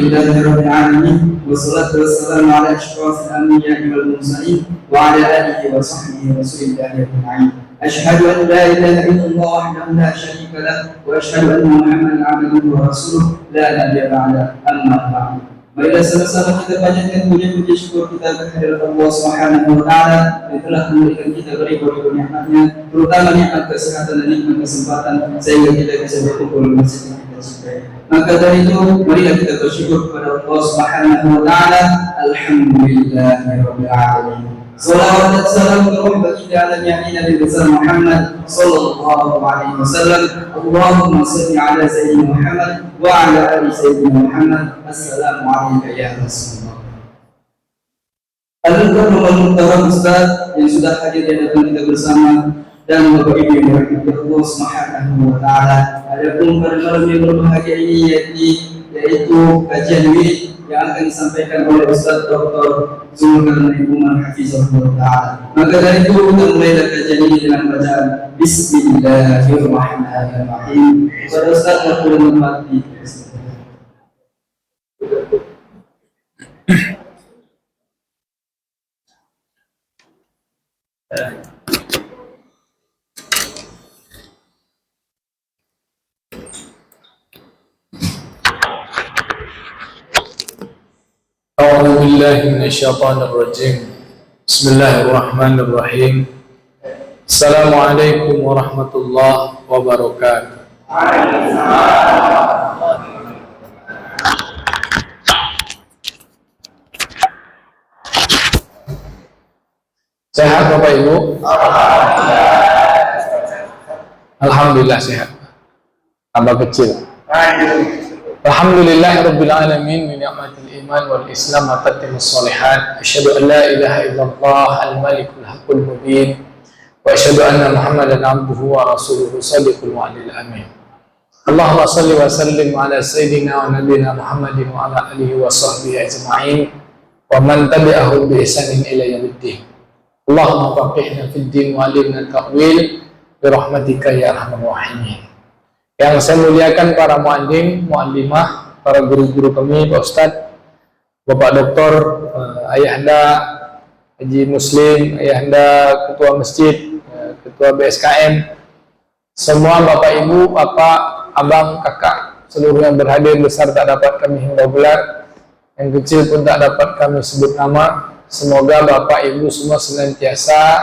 لله رب العالمين والصلاة والسلام على أشرف الأنبياء والمرسلين وعلى آله وصحبه ورسول الله أجمعين. أشهد أن لا إله إلا الله وحده لا شريك له وأشهد أن محمدا عبده ورسوله لا نبي بعده أما بعد. Marilah sama-sama kita panjatkan puji syukur kita kehadirat Allah Subhanahu wa taala yang telah memberikan kita berlimpah nikmatnya, terutama nikmat kesehatan dan nikmat kesempatan sehingga kita bisa berkumpul di masjid yang kita cintai. Maka dari itu marilah kita bersyukur kepada Allah Subhanahu wa taala. Alhamdulillahirabbil alamin. Salawat dan salam terhormat bagi Nabi besar Muhammad sallallahu alaihi wasallam. Allahumma shalli ala sayyidina Muhammad wa ala ali sayyidina Muhammad. Assalamu alayka ya Rasulullah. Al-Muhtaram Ustaz yang sudah hadir di hadapan kita bersama dan Bapak Ibu yang dirahmati Allah Subhanahu wa taala. Adapun pada malam yang berbahagia ini yaitu kajian wirid yang akan disampaikan oleh Ustaz Dr. Zulkarnain Umar Hafizahullah Ta'ala. Maka dari itu kita mulai kajian ini dengan bacaan Bismillahirrahmanirrahim. Kepada Ustaz Dr. Umar A'udzu billahi minasyaitonir rajim. Bismillahirrahmanirrahim. Assalamualaikum warahmatullahi wabarakatuh. Sehat Bapak Ibu? Alhamdulillah sehat. Tambah kecil. Alhamdulillahirabbil alamin min ni'matil iman wal islam wa tatimmus shalihat. Asyhadu an la ilaha illallah al-malikul haqqul mubin wa asyhadu anna Muhammadan abduhu wa rasuluhu shadiqul wa'dil amin. Allahumma shalli wa sallim ala sayyidina wa nabiyyina Muhammadin wa ala alihi wa sahbihi ajma'in wa man tabi'ahum bi ihsanin ila yaumiddin. Allahumma faqihna fid din wa 'allimna ta'wil bi rahmatika ya arhamar rahimin. Yang saya muliakan para muallim, muallimah, para guru-guru kami, Pak Ustadz, Bapak Doktor, Ayahanda Haji Muslim, Ayahanda Ketua Masjid, Ketua BSKM, semua Bapak Ibu, Bapak, Abang, Kakak, seluruh yang berhadir besar tak dapat kami himbau gelar, yang kecil pun tak dapat kami sebut nama. Semoga Bapak Ibu semua senantiasa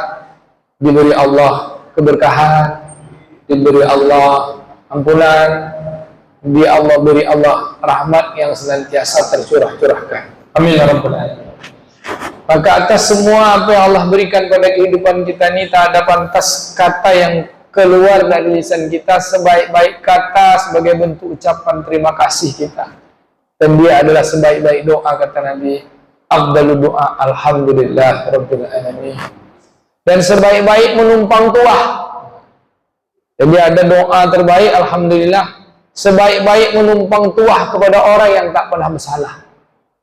diberi Allah keberkahan, diberi Allah ampunan, beri Allah rahmat yang senantiasa tercurah-curahkan. Amin ya rabbal alamin. Maka atas semua apa yang Allah berikan pada kehidupan kita ini, tak ada pantas kata yang keluar dari lisan kita sebaik-baik kata sebagai bentuk ucapan terima kasih kita. Dan dia adalah sebaik-baik doa, kata Nabi, afdalu doa alhamdulillah rabbil alamin. Dan sebaik-baik menumpang tuah. Jadi ada doa terbaik, alhamdulillah, sebaik-baik menumpang tuah kepada orang yang tak pernah bersalah,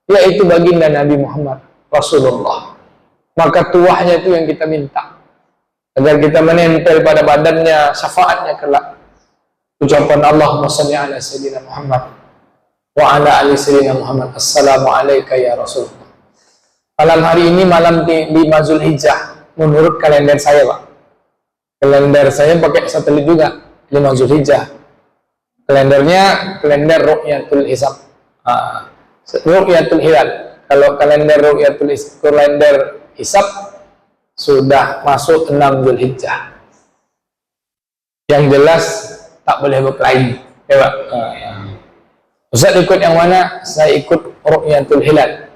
yaitu baginda Nabi Muhammad Rasulullah. Maka tuahnya itu yang kita minta, agar kita menempel pada badannya syafaatnya kelak. Ucapan Allahumma shalli ala sayyidina Muhammad wa ala ali sayyidina Muhammad. Assalamualaikum ya Rasulullah. Malam hari ini malam 5 Zulhijjah menurut kalender saya, Pak. Kalender saya pakai satelit juga, 5 Zulhijjah. Kalendernya kalender Ru'yatul Hisab, Ru'yatul Hilal. Kalau kalender kalender Hisab sudah masuk 6 Zulhijjah. Yang jelas tak boleh berkelahi, ya Pak. Ustaz ikut yang mana? Saya ikut Ru'yatul Hilal.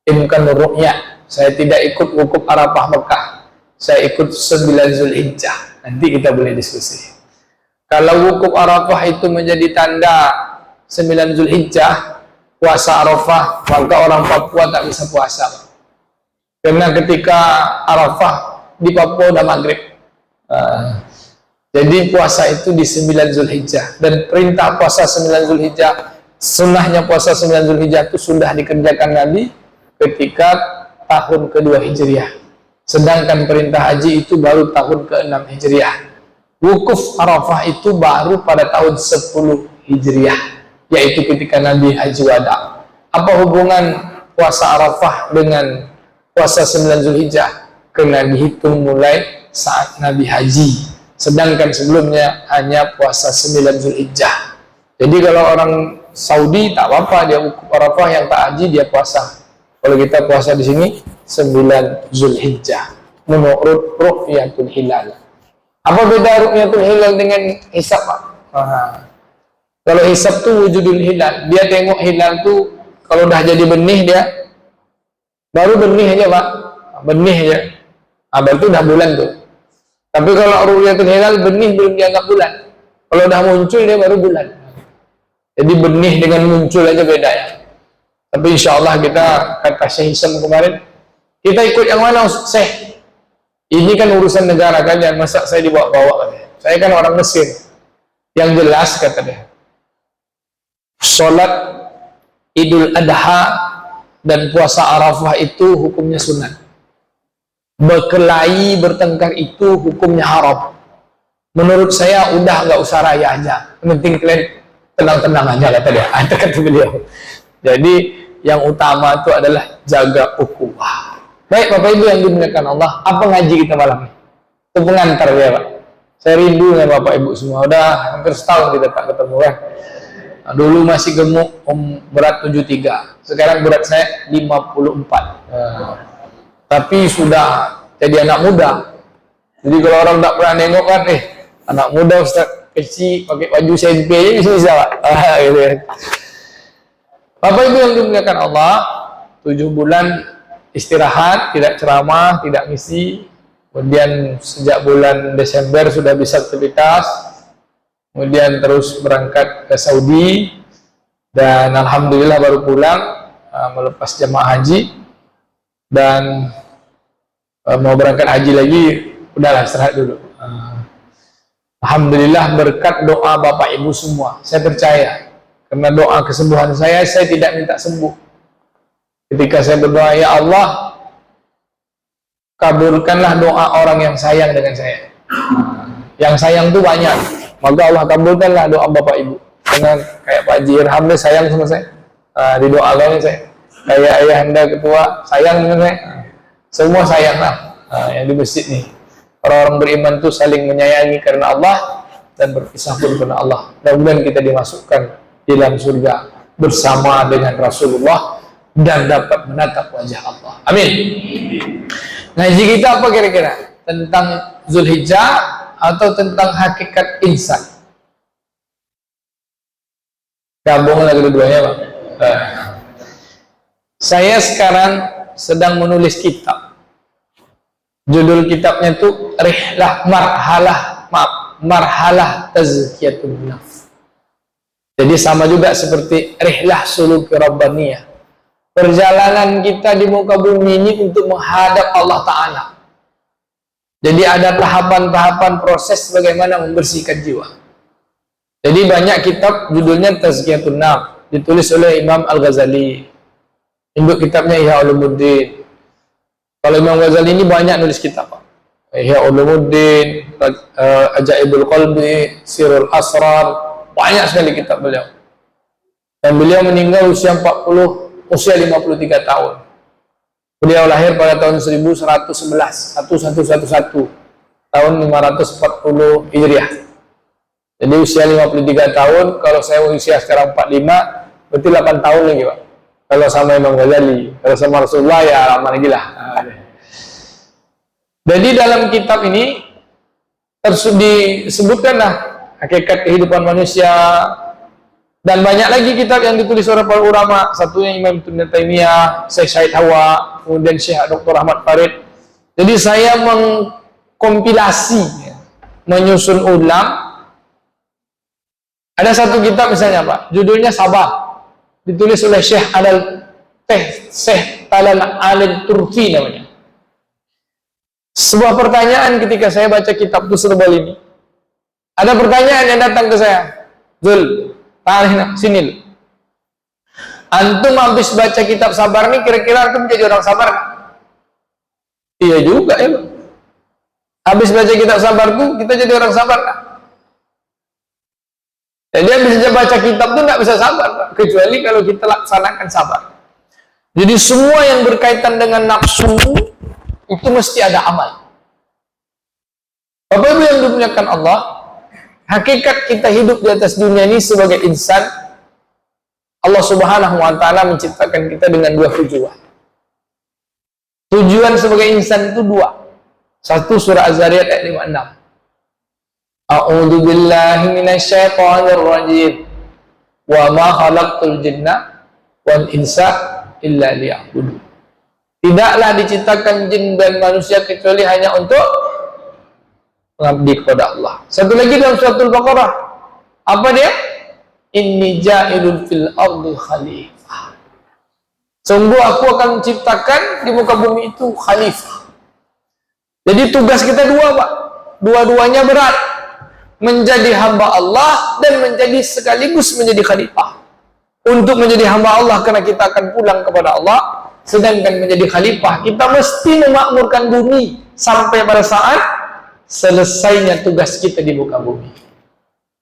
Bukan Ru'ya. Saya tidak ikut wukuf Arafah Mekah. Saya ikut 9 Zulhijjah. Nanti kita boleh diskusi. Kalau wukuf Arafah itu menjadi tanda 9 Zulhijjah, puasa Arafah, maka orang Papua tak bisa puasa. Karena ketika Arafah di Papua udah maghrib. Jadi puasa itu di 9 Zulhijjah. Dan perintah puasa 9 Zulhijjah, sunnahnya puasa 9 Zulhijjah itu sudah dikerjakan Nabi ketika tahun kedua Hijriah. Sedangkan perintah haji itu baru tahun ke-6 Hijriah. Wukuf Arafah itu baru pada tahun 10 Hijriah, yaitu ketika Nabi haji wada. Apa hubungan puasa Arafah dengan puasa 9 Zulhijjah? Kena dihitung mulai saat Nabi haji, sedangkan sebelumnya hanya puasa 9 Zulhijjah. Jadi kalau orang Saudi tak apa-apa, dia wukuf Arafah, yang tak haji dia puasa. Kalau kita puasa di sini 9 Zulhijjah menurut ru'yatul hilal. Apa beda ru'yatul hilal dengan hisab, Pak? Kalau hisab tuh wujudul hilal, dia tengok hilal tuh kalau udah jadi benih, dia baru benih aja, Pak, benih aja. Berarti udah bulan tuh. Tapi kalau ru'yatul hilal, benih belum dianggap bulan. Kalau udah muncul dia baru bulan. Jadi benih dengan muncul aja beda ya. Tapi insya Allah kita, kata Syekh Hisam kemarin, kita ikut yang mana Syekh? Ini kan urusan negara kan, jangan masa saya dibawa-bawa katanya. Saya kan orang Mesir. Yang jelas kata dia, sholat Idul Adha dan puasa Arafah itu hukumnya sunat. Berkelahi, bertengkar itu hukumnya haram. Menurut saya udah nggak usah raya aja, penting kalian tenang-tenang aja kata dia. Itu kata beliau. Jadi yang utama itu adalah jaga ukhuwah. Baik Bapak Ibu yang dimuliakan Allah, apa ngaji kita malam ini? Itu pengantar ya Pak. Saya rindu dengan Bapak Ibu semua. Udah hampir setahun kita tak ketemu kan. Nah, dulu masih gemuk, berat 73. Sekarang berat saya 54. Tapi sudah jadi anak muda. Jadi kalau orang tak pernah nengok kan, anak muda Ustaz kecil pakai baju SMP aja bisa Pak. Gitu ya. Bapak Ibu yang dimuliakan Allah, 7 bulan istirahat, tidak ceramah, tidak ngisi. Kemudian sejak bulan Desember sudah bisa aktivitas. Kemudian terus berangkat ke Saudi. Dan alhamdulillah baru pulang melepas jamaah haji. Dan mau berangkat haji lagi, udahlah istirahat dulu. Alhamdulillah berkat doa Bapak Ibu semua, saya percaya. Karena doa kesembuhan saya tidak minta sembuh. Ketika saya berdoa, ya Allah, kabulkanlah doa orang yang sayang dengan saya. Yang sayang itu banyak, maka Allah kabulkanlah doa Bapak Ibu. Dengan kayak Pak Haji Irham dia sayang sama saya, didoakan saya. Kayak ayah anda ketua sayang dengan saya. Semua sayang lah. Yang di masjid nih, orang-orang beriman itu saling menyayangi karena Allah dan berpisah pun karena Allah. Mudah-mudahan kita dimasukkan di dalam surga bersama dengan Rasulullah dan dapat menatap wajah Allah. Amin. Ngaji kita apa kira-kira? Tentang Zulhijjah atau tentang hakikat insan? Gabung lagi kedua-duanya, Pak. Saya sekarang sedang menulis kitab. Judul kitabnya itu Marhalah Tazkiyatun Nafs. Jadi sama juga seperti Rihlah Suluk Rabbaniyah. Perjalanan kita di muka bumi ini untuk menghadap Allah Ta'ala. Jadi ada tahapan-tahapan proses bagaimana membersihkan jiwa. Jadi banyak kitab judulnya Tazkiyatun Nafs, ditulis oleh Imam Al-Ghazali. Induk kitabnya Ihya Ulumuddin. Kalau Imam Ghazali ini banyak nulis kitab, Pak. Ihya Ulumuddin, Ajaibul Qalbi, Sirul Asrar, banyak sekali kitab beliau. Dan beliau meninggal usia 53 tahun. Beliau lahir pada tahun 1111, 1111, tahun 540 Hijriah. Jadi usia 53 tahun, kalau saya usia sekarang 45, berarti 8 tahun lagi, Pak. Kalau sama Imam Ghazali, kalau sama Rasulullah ya lama lagi lah. Jadi dalam kitab ini disebutkanlah hakikat kehidupan manusia, dan banyak lagi kitab yang ditulis oleh para ulama. Satunya Imam Ibnu Taimiyah, Syekh Said Hawa, kemudian Syekh Dr. Ahmad Farid. Jadi saya mengkompilasi, menyusun ulang. Ada satu kitab misalnya, Pak, judulnya Sabar, ditulis oleh Syekh Talal Al-Turki namanya. Sebuah pertanyaan ketika saya baca kitab itu setebal ini. Ada pertanyaan yang datang ke saya. Zul, sini. Antum habis baca kitab Sabar nih, kira-kira antum jadi orang sabar? Iya juga ya, Pak. Habis baca kitab Sabar tuh kita jadi orang sabar. Jadi dia bisa baca kitab tuh nggak bisa sabar, Pak. Kecuali kalau kita laksanakan sabar. Jadi semua yang berkaitan dengan nafsu itu mesti ada amal. Bapak Ibu yang dimuliakan Allah, hakikat kita hidup di atas dunia ini sebagai insan, Allah Subhanahu wa Ta'ala menciptakan kita dengan dua tujuan. Tujuan sebagai insan itu dua. Satu, surah Az-Zariyat ayat 56. A'udzu billahi minasyaitonir rajim. Wa ma khalaqtul jinna wal insa illa liya'budun. Tidaklah diciptakan jin dan manusia kecuali hanya untuk mengabdi kepada Allah. Satu lagi dalam surah Al-Baqarah. Apa dia? Inni ja'ilun fil ardi khalifah. Sungguh aku akan menciptakan di muka bumi itu khalifah. Jadi tugas kita dua, Pak. Dua-duanya berat. Menjadi hamba Allah dan menjadi sekaligus menjadi khalifah. Untuk menjadi hamba Allah karena kita akan pulang kepada Allah, sedangkan menjadi khalifah kita mesti memakmurkan bumi sampai pada saat selesainya tugas kita di muka bumi,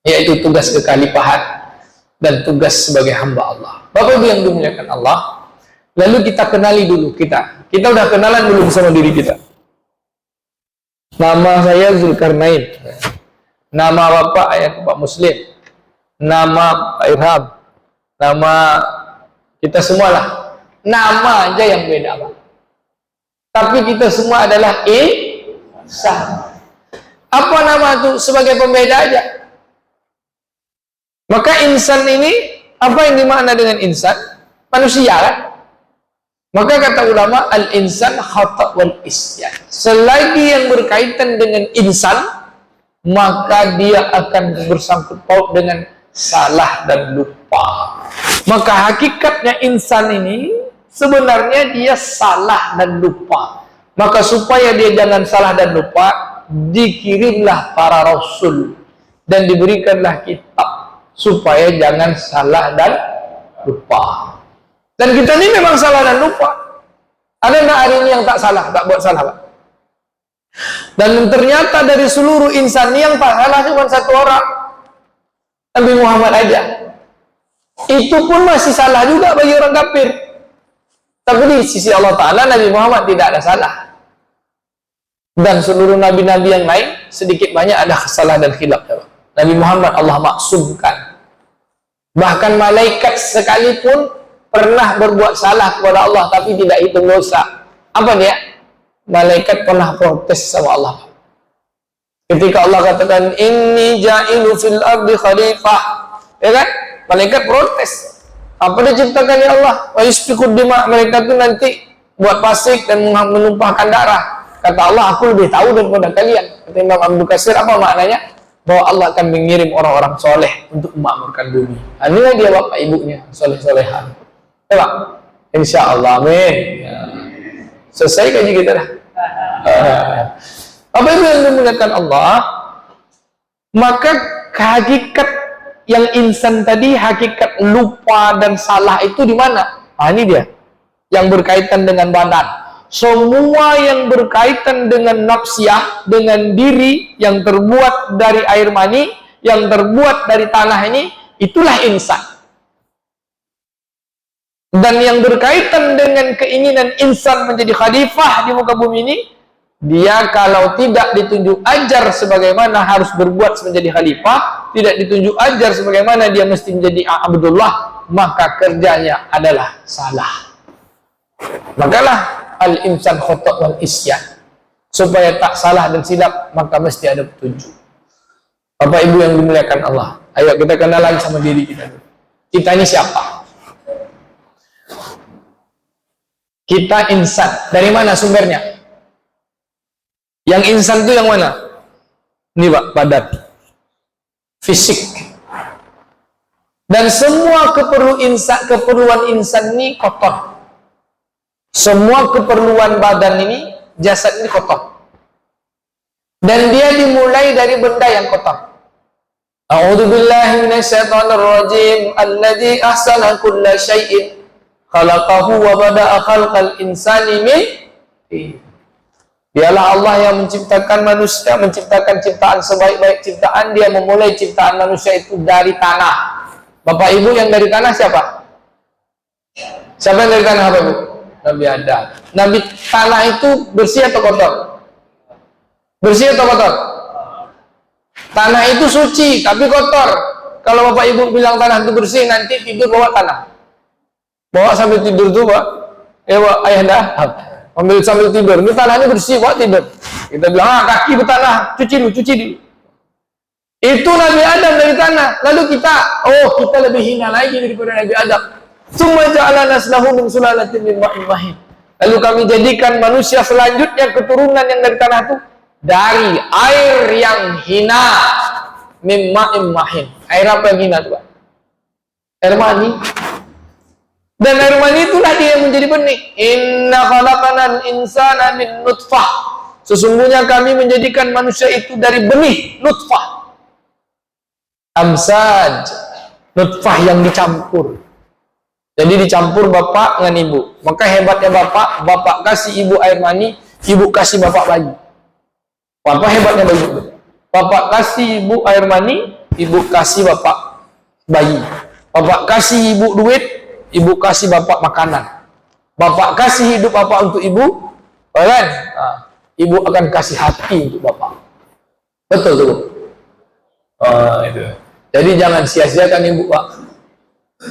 yaitu tugas kekhalifahan dan tugas sebagai hamba Allah. Bapak Ibu yang dimuliakan Allah, lalu kita kenali dulu kita udah kenalan dulu bersama diri kita. Nama saya Zulkarnain, nama Bapak ayah Pak Muslim, nama Pak Irham, nama kita semualah, nama aja yang beda, Pak. Tapi kita semua adalah insan. Apa nama itu? Sebagai pembeda aja. Maka insan ini, apa yang dimakna dengan insan? Manusia, kan? Maka kata ulama, al-insan khata' wal isyan. Selagi yang berkaitan dengan insan, maka dia akan bersangkut paut dengan salah dan lupa. Maka hakikatnya insan ini sebenarnya dia salah dan lupa. Maka supaya dia jangan salah dan lupa, dikirimlah para rasul dan diberikanlah kitab supaya jangan salah dan lupa. Dan kita ini memang salah dan lupa. Ada nggak hari ini yang tak salah, tak buat salah, Pak? Dan ternyata dari seluruh insan yang tak salah cuma satu orang, Nabi Muhammad aja. Itu pun masih salah juga bagi orang kafir. Tapi di sisi Allah Ta'ala Nabi Muhammad tidak ada salah. Dan seluruh nabi-nabi yang lain sedikit banyak ada kesalahan dan khilaf. Nabi Muhammad Allah maksumkan. Bahkan malaikat sekalipun pernah berbuat salah kepada Allah tapi tidak hitung dosa. Apa dia? Malaikat pernah protes sama Allah. Ketika Allah katakan inni ja'ilu fil ardi khalifah, ya kan? Malaikat protes. Apa diciptakan ya Allah? Wa yusfikud dima, mereka itu nanti buat fasik dan menumpahkan darah. Kata Allah, aku lebih tahu daripada kalian. Kata Imam Abdul Qasir, apa maknanya? Bahwa Allah akan mengirim orang-orang soleh untuk memakmurkan bumi. Inilah dia bapak ibunya, soleh-solehan. Ya Pak? Insya Allah, amin. Ya. Selesai kaji kita dah. Apa itu yang dimuliakan Allah? Maka hakikat yang insan tadi, hakikat lupa dan salah itu di mana? Ini dia. Yang berkaitan dengan badan. Semua yang berkaitan dengan nafsiyah, dengan diri yang terbuat dari air mani, yang terbuat dari tanah ini, itulah insan. Dan yang berkaitan dengan keinginan insan menjadi khalifah di muka bumi ini, dia kalau tidak ditunjuk ajar sebagaimana harus berbuat menjadi khalifah, tidak ditunjuk ajar sebagaimana dia mesti menjadi Abdullah, maka kerjanya adalah salah. Makalah al-insan khata' wal isyan. Supaya tak salah dan silap, maka mesti ada petunjuk. Bapak Ibu yang dimuliakan Allah, ayo kita kenalan sama diri kita. Kita ini siapa? Kita insan. Dari mana sumbernya? Yang insan itu yang mana? Ini Pak, badan. Fisik. Dan semua keperluan insan ini kotor. Semua keperluan badan ini, jasad ini kotor. Dan dia dimulai dari benda yang kotor. A'udzu billahi minasyaitonir rajim. Alladzi ahsana kulla syai'in khalaqahu wa bada'a khalqal insani min tin. Dialah Allah yang menciptakan manusia, menciptakan ciptaan sebaik-baik ciptaan. Dia memulai ciptaan manusia itu dari tanah. Bapak Ibu yang dari tanah siapa? Siapa yang dari tanah, Bapak Ibu? Nabi Adam. Nabi tanah itu bersih atau kotor? Bersih atau kotor? Tanah itu suci, tapi kotor. Kalau Bapak Ibu bilang tanah itu bersih, nanti tidur bawa tanah. Bawa sambil tidur tuh, Pak. Ayah dah. Ambil sambil tidur, ini tanahnya bersih, kok tidur. Kita bilang, kaki bertanah, cuci dulu. Itu Nabi Adam dari tanah. Lalu kita lebih hina lagi daripada Nabi Adam. Summa ja'ala naslahu min sulalatin min ma'in mahin. Lalu kami jadikan manusia selanjutnya keturunan yang dari tanah itu dari air yang hina, min ma'in mahin. Air apa yang hina itu, Pak? Air mani. Dan air mani itulah dia yang menjadi benih. Inna khalaqanal insana min nutfah. Sesungguhnya kami menjadikan manusia itu dari benih nutfah. Amsaj, nutfah yang dicampur. Jadi dicampur bapak dengan ibu. Maka hebatnya bapak kasih ibu air mani, ibu kasih bapak bayi. Apa hebatnya bayi? Bapak kasih ibu air mani, ibu kasih bapak bayi. Bapak kasih ibu duit, ibu kasih bapak makanan. Bapak kasih hidup bapak untuk ibu, kan? Ibu akan kasih hati untuk bapak. Betul tuh. Itu. Jadi jangan sia-siakan ibu, Pak.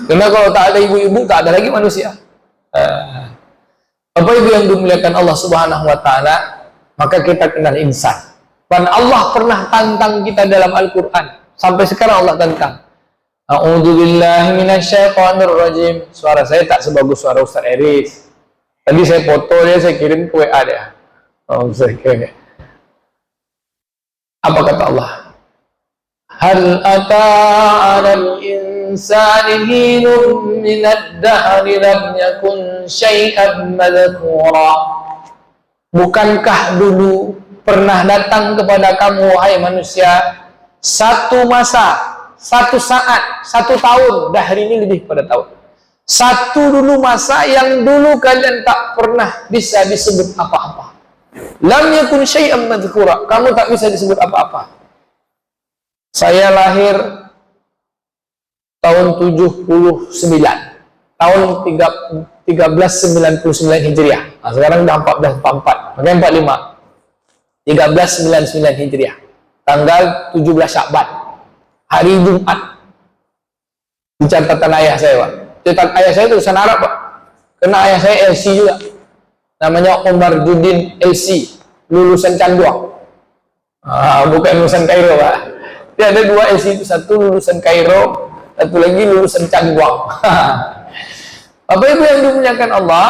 Karena kalau tak ada ibu-ibu, tak ada lagi manusia. Bapak Ibu yang dimuliakan Allah Subhanahu wa taala, maka kita kenal insan. Dan Allah pernah tantang kita dalam Al-Qur'an. Sampai sekarang Allah tantang. A'udzubillahi minasyaitonir rajim. Suara saya tak sebagus suara Ustaz Eris. Tadi saya foto dia, saya kirim ke WA dia. Saya kirim. Apa kata Allah? Hal ata 'alal insani hinun minad dahri lam yakun syai'an madhkura. Bukankah dulu pernah datang kepada kamu, wahai manusia, satu masa, satu saat, satu tahun, dahri ini lebih pada tahun. Satu dulu masa yang dulu kalian tak pernah bisa disebut apa-apa. Lam yakun syai'an madhkura. Kamu tak bisa disebut apa-apa. Saya lahir tahun 79. Tahun 1399 Hijriah. Nah, sekarang udah 1444. Makanya 45. 1399 Hijriah. Tanggal 17 Syakban. Hari Jumat. Di catatan ayah saya, Pak. Catatan ayah saya tulisan Arab, Pak. Karena ayah saya LC juga. Namanya Omar Judin LC. Lulusan Canduang. Bukan lulusan Kairo, Pak. Dia ada dua LC itu. Satu lulusan Kairo. Satu lagi lulusan Canduang. Bapak Ibu yang dimuliakan Allah,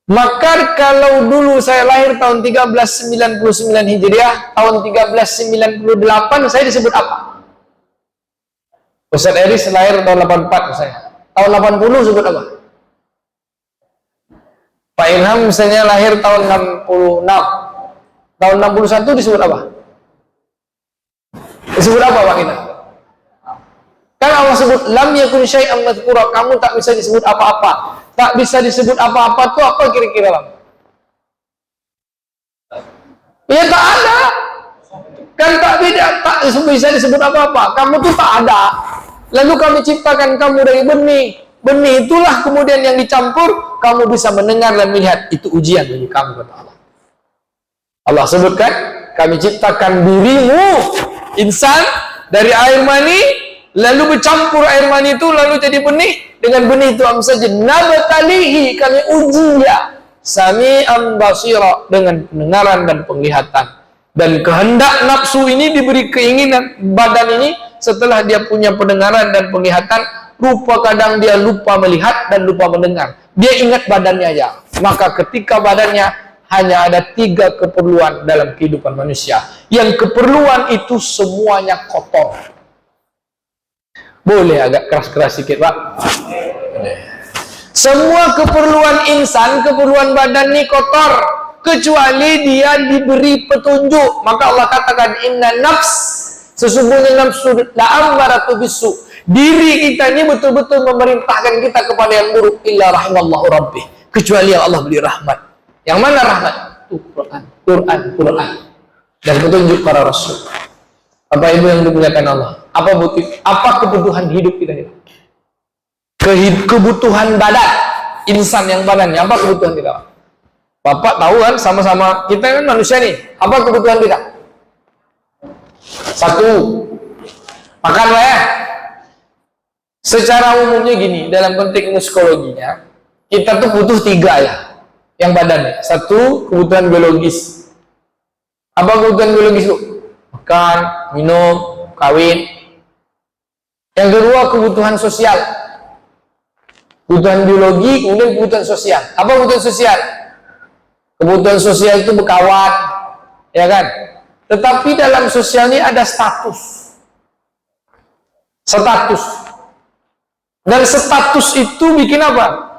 maka kalau dulu saya lahir tahun 1399 Hijriah, tahun 1398 saya disebut apa? Ustaz Eris lahir tahun 84 saya. Tahun 80 sebut apa? Pak Ilham misalnya lahir tahun 66. Tahun 61 disebut apa? Disebut apa, Pak kita? Kan Allah sebut lam yakun syai'an madhkura, kamu tak bisa disebut apa-apa. Tak bisa disebut apa-apa itu apa kira-kira, Bang? Ya tak ada. Kan tak beda, tak bisa disebut apa-apa. Kamu tuh tak ada. Lalu kami ciptakan kamu dari benih. Benih itulah kemudian yang dicampur, kamu bisa mendengar dan melihat. Itu ujian bagi kamu, kata Allah. Allah sebutkan, kami ciptakan dirimu, insan, dari air mani, lalu bercampur air mani itu lalu jadi benih. Dengan benih itu saja nabtalihi, kami uji dia sami'an basira, dengan pendengaran dan penglihatan. Dan kehendak nafsu ini diberi keinginan badan ini, setelah dia punya pendengaran dan penglihatan, rupa kadang dia lupa melihat dan lupa mendengar. Dia ingat badannya aja. Maka ketika badannya hanya ada 3 keperluan dalam kehidupan manusia, yang keperluan itu semuanya kotor. Boleh agak keras-keras sedikit, Pak? Semua keperluan insan, keperluan badan ini kotor, kecuali dia diberi petunjuk. Maka Allah katakan, inna nafs, sesungguhnya nafsu la'ammaratu bisu. Diri kita ini betul-betul memerintahkan kita kepada yang buruk, illa rahimallahu rabbih, kecuali yang Allah beri rahmat. Yang mana rahmat? itu Quran dan petunjuk para rasul. Bapak Ibu yang dimuliakan Allah, apa kebutuhan hidup kita ini? Kebutuhan badan insan yang badannya, apa kebutuhan kita? Bapak tahu kan, sama-sama kita kan manusia nih, apa kebutuhan kita? Satu, makan lah ya. Secara umumnya gini, dalam konteks psikologinya, kita tuh butuh 3 ya, yang badannya. Satu, kebutuhan biologis. Apa kebutuhan biologis Bu? Makan, minum, kawin. Yang kedua, kebutuhan sosial. Kebutuhan biologi, kemudian kebutuhan sosial. Apa kebutuhan sosial? Kebutuhan sosial itu berkawan, ya kan? Tetapi dalam sosial ini ada status. Dan status itu bikin apa?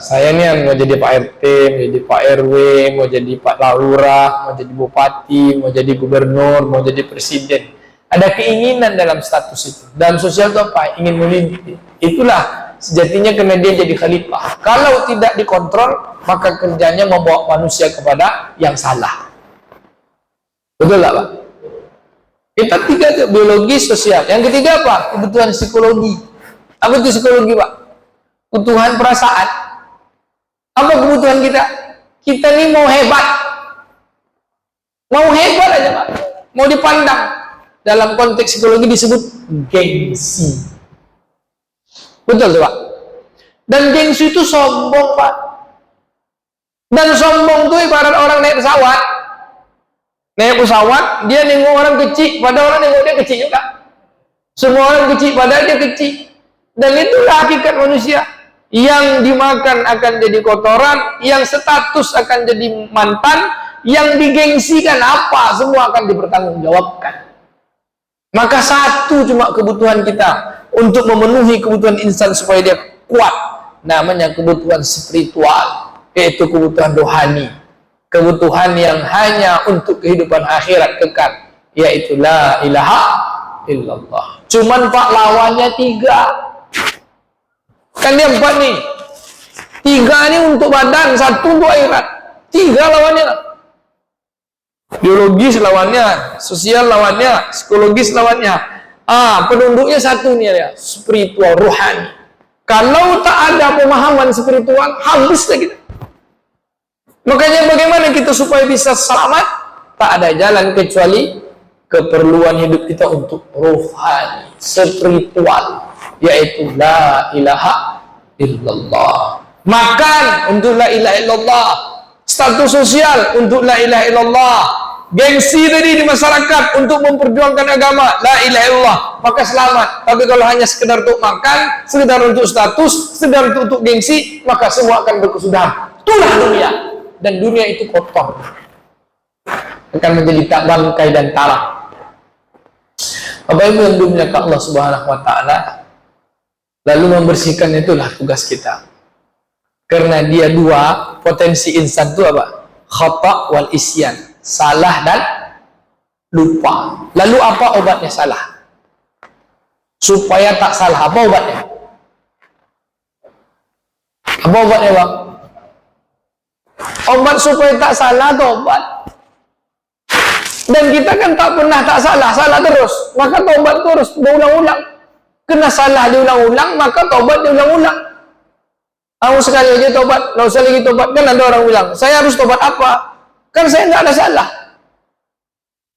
Saya nih mau jadi Pak RT, mau jadi Pak RW, mau jadi Pak Lurah, mau jadi Bupati, mau jadi Gubernur, mau jadi Presiden. Ada keinginan dalam status itu. Dalam sosial itu apa? Ingin memimpin. Itulah sejatinya karena dia jadi khalifah. Kalau tidak dikontrol, maka kerjanya membawa manusia kepada yang salah. Betul nggak Pak? Kita 3 biologi, sosial. Yang ketiga apa? Kebutuhan psikologi. Apa itu psikologi Pak? Kebutuhan perasaan. Apa kebutuhan kita? Kita ini mau hebat. Mau hebat aja Pak. Mau dipandang. Dalam konteks psikologi disebut gengsi. Betul tuh Pak? Dan gengsi itu sombong Pak. Dan sombong tuh ibarat orang naik pesawat. Naik pesawat, dia nengok orang kecil, padahal orang nengok dia kecil juga. Semua orang kecil, padahal dia kecil. Dan itulah hakikat manusia. Yang dimakan akan jadi kotoran, yang status akan jadi mantan, yang digengsikan apa, semua akan dipertanggungjawabkan. Maka satu cuma kebutuhan kita untuk memenuhi kebutuhan insan supaya dia kuat, namanya kebutuhan spiritual, yaitu kebutuhan rohani. Kebutuhan yang hanya untuk kehidupan akhirat kekal, yaitu la ilaha illallah. Cuman Pak lawannya 3. Kan dia 4 nih. 3 ini untuk badan, 1 untuk akhirat. 3 lawannya. Biologis lawannya, sosial lawannya, psikologis lawannya. Penduduknya 1 nih ya, spiritual, rohani. Kalau tak ada pemahaman spiritual, habislah kita. Makanya bagaimana kita supaya bisa selamat? Tak ada jalan kecuali keperluan hidup kita untuk rohani, spiritual, yaitu la ilaha illallah. Makan untuk la ilaha illallah. Status sosial untuk la ilaha illallah. Gengsi tadi di masyarakat untuk memperjuangkan agama la ilaha illallah, maka selamat. Tapi kalau hanya sekedar untuk makan, sekedar untuk status, sekedar untuk gengsi, maka semua akan berkesudahan. Itulah dunia. Dan dunia itu kotor, akan menjadi tak bangkai dan tarak. Bapak Ibu yang dimuliakan Allah Subhanahu wa Ta'ala, lalu membersihkan itulah tugas kita. Karena dia 2 potensi insan itu apa? Khata' wal isyan, salah dan lupa. Lalu apa obatnya salah? Supaya tak salah, apa obatnya? Apa obatnya Bang? Obat supaya tak salah, tobat. Dan kita kan tak pernah tak salah, salah terus. Maka tobat terus, berulang-ulang. Kena salah diulang-ulang, maka tobat diulang-ulang. Aku sekali aja tobat, nggak usah lagi tobat. Kan ada orang bilang, saya harus tobat apa? Kan saya nggak ada salah.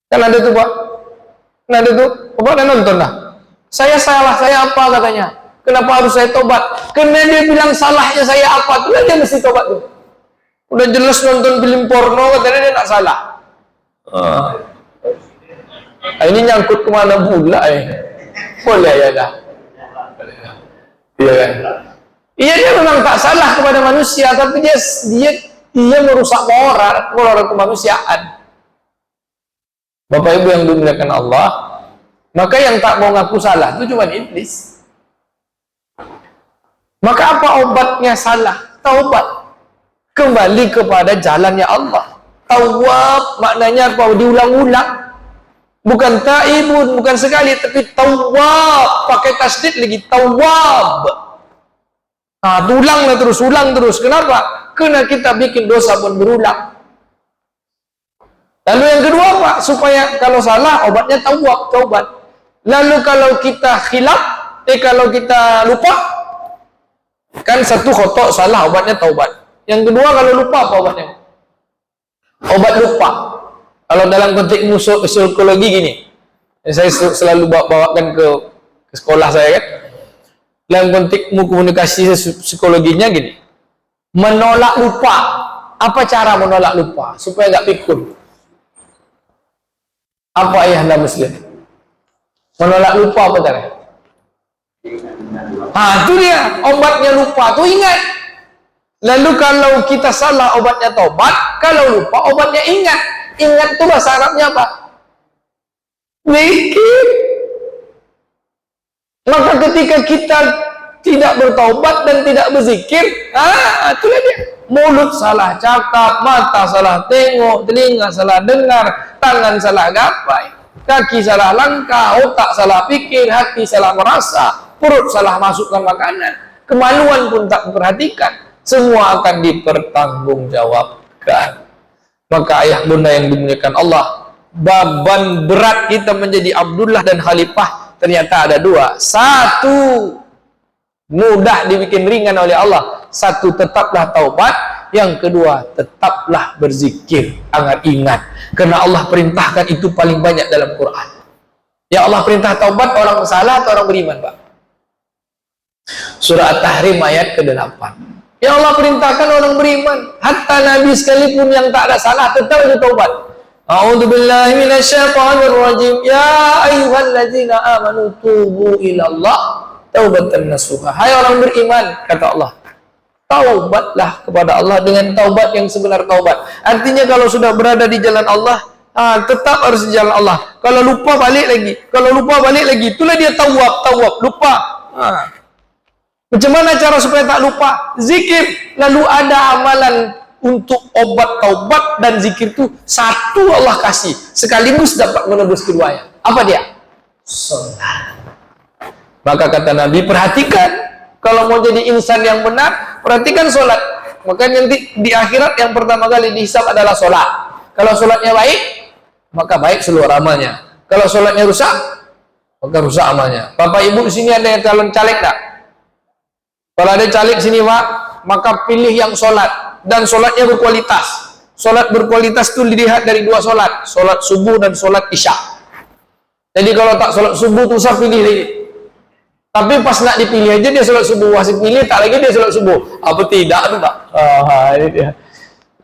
Kan ada tuh Pak. Kan ada tuh, Bapak udah nonton lah. Saya salah, saya apa katanya? Kenapa harus saya tobat? Karena dia bilang salahnya saya apa, tuh dia mesti tobat tuh. Udah jelas nonton film porno, katanya dia tak salah. Ini nyangkut kemana pula boleh ya dah. Iya kan? Iya, dia memang tak salah kepada manusia, tapi dia merusak moral kemanusiaan. Bapak Ibu yang dimuliakan Allah, maka yang tak mau ngaku salah itu cuma iblis. Maka apa obatnya salah? Taubat. Kembali kepada jalannya Allah. Tawab maknanya apa? Diulang-ulang. Bukan taibun, bukan sekali, tapi tawab. Pakai tasdid lagi, tawab. Ulang terus. Kenapa? Kena kita bikin dosa pun berulang. Lalu yang kedua apa? Supaya kalau salah obatnya taubat. Lalu kalau kita khilaf, kalau kita lupa, kan satu khotok salah obatnya taubat. Yang kedua kalau lupa apa obatnya? Obat lupa. Kalau dalam konteks psikologi gini, saya selalu bawakan ke sekolah saya kan. Dalam konteks komunikasi psikologinya gini, menolak lupa. Apa cara menolak lupa supaya nggak pikun? Apa ayah anda muslim? Menolak lupa apa cara? Itu dia obatnya lupa. Tuh ingat. Lalu kalau kita salah obatnya taubat, kalau lupa obatnya ingat. Ingat tuh bahasa Arabnya apa? Zikir. Maka ketika kita tidak bertaubat dan tidak berzikir, itulah dia. Mulut salah cakap, mata salah tengok, telinga salah dengar, tangan salah gapai, kaki salah langkah, otak salah pikir, hati salah merasa, perut salah masukkan makanan, kemaluan pun tak memperhatikan. Semua akan dipertanggungjawabkan. Maka ayah bunda yang dimuliakan Allah, beban berat kita menjadi Abdullah dan Khalifah ternyata ada dua. Satu, mudah dibikin ringan oleh Allah. Satu, tetaplah taubat. Yang kedua, tetaplah berzikir. Ingat. Karena Allah perintahkan itu paling banyak dalam Quran. Ya Allah perintah taubat orang bersalah atau orang beriman, Pak? Surah At-Tahrim ayat ke-8. Ya Allah perintahkan orang beriman. Hatta Nabi sekalipun yang tak ada salah tetap bertaubat. A'udzubillahi minasyaitonirrajim. Ya ayyuhalladzina amanu tubu ilallah taubatan nasuha. Hai orang beriman, kata Allah, taubatlah kepada Allah dengan taubat yang sebenar taubat. Artinya kalau sudah berada di jalan Allah, tetap harus di jalan Allah. Kalau lupa balik lagi. Kalau lupa balik lagi. Itulah dia tawab, lupa. Macam mana cara supaya tak lupa? Zikir. Lalu ada amalan untuk obat taubat dan zikir itu satu Allah kasih. Sekaligus dapat menebus keduanya. Apa dia? Salat. Maka kata Nabi, perhatikan. Kalau mau jadi insan yang benar, perhatikan sholat. Maka nanti di akhirat yang pertama kali dihisab adalah sholat. Kalau sholatnya baik, maka baik seluruh amalnya. Kalau sholatnya rusak, maka rusak amalnya. Bapak ibu di sini ada yang calon caleg tak? Kalau ada caleg sini Pak, maka pilih yang sholat. Dan sholatnya berkualitas. Sholat berkualitas itu dilihat dari dua sholat. Sholat subuh dan sholat isya. Jadi kalau tak sholat subuh, tu usah pilih lagi. Tapi pas nak dipilih aja dia sholat subuh, wasip pilih tak lagi dia sholat subuh. Apa tidak tu Pak? Ini dia.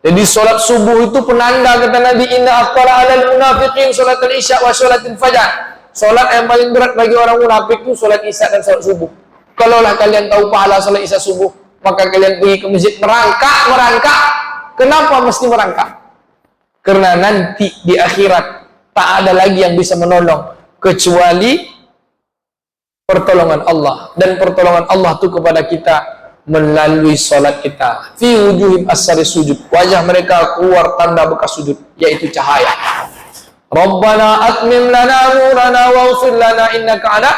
Jadi sholat subuh itu penanda kata Nabi, inna aqala alal munafiqin sholat al-isya wa sholatil fajar. Sholat yang paling berat bagi orang munafik itu sholat isya dan sholat subuh. Kalaulah kalian tahu pahala sholat isya subuh, maka kalian pergi ke masjid merangkak. Kenapa mesti merangkak? Karena nanti di akhirat tak ada lagi yang bisa menolong kecuali pertolongan Allah. Dan pertolongan Allah itu kepada kita melalui sholat kita. Fi wujuhim asari sujud. Wajah mereka keluar tanda bekas sujud, yaitu cahaya. Rabbana atmim lana nurana waghfir lana innaka ala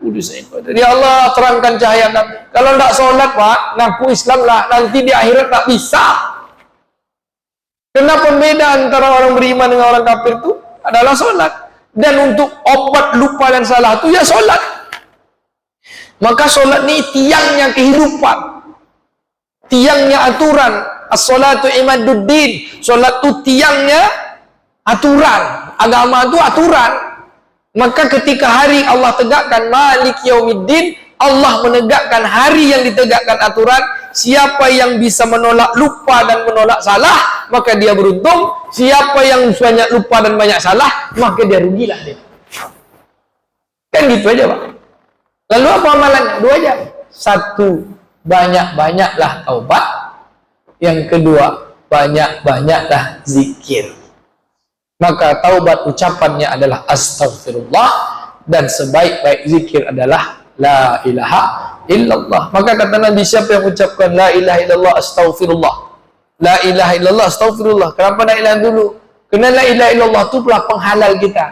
kulli syai'in qadir. Ya Allah terangkan cahaya kami. Kalau tidak sholat Pak, ngaku Islam lah, nanti di akhirat tak bisa. Karena pembeda antara orang beriman dengan orang kafir itu adalah sholat. Dan untuk obat lupa dan salah itu ya sholat. Maka sholat ini tiangnya kehidupan, tiangnya aturan. As-sholatu imaduddin. Sholat itu tiangnya aturan. Agama itu aturan. Maka ketika hari Allah tegakkan Malik Yaumiddin, Allah menegakkan hari yang ditegakkan aturan. Siapa yang bisa menolak lupa dan menolak salah, maka dia beruntung. Siapa yang banyak lupa dan banyak salah, maka dia rugilah dia. Kan gitu aja Pak. Lalu apa amalannya? Dua aja. Satu, banyak-banyaklah taubat. Yang kedua, banyak-banyaklah zikir. Maka taubat ucapannya adalah astaghfirullah, dan sebaik-baik zikir adalah la ilaha illallah. Maka kata Nabi, siapa yang ucapkan la ilaha illallah astaghfirullah, la ilaha illallah astaghfirullah. Kenapa la ilaha dulu? Karena la ilaha illallah itu adalah penghalal kita.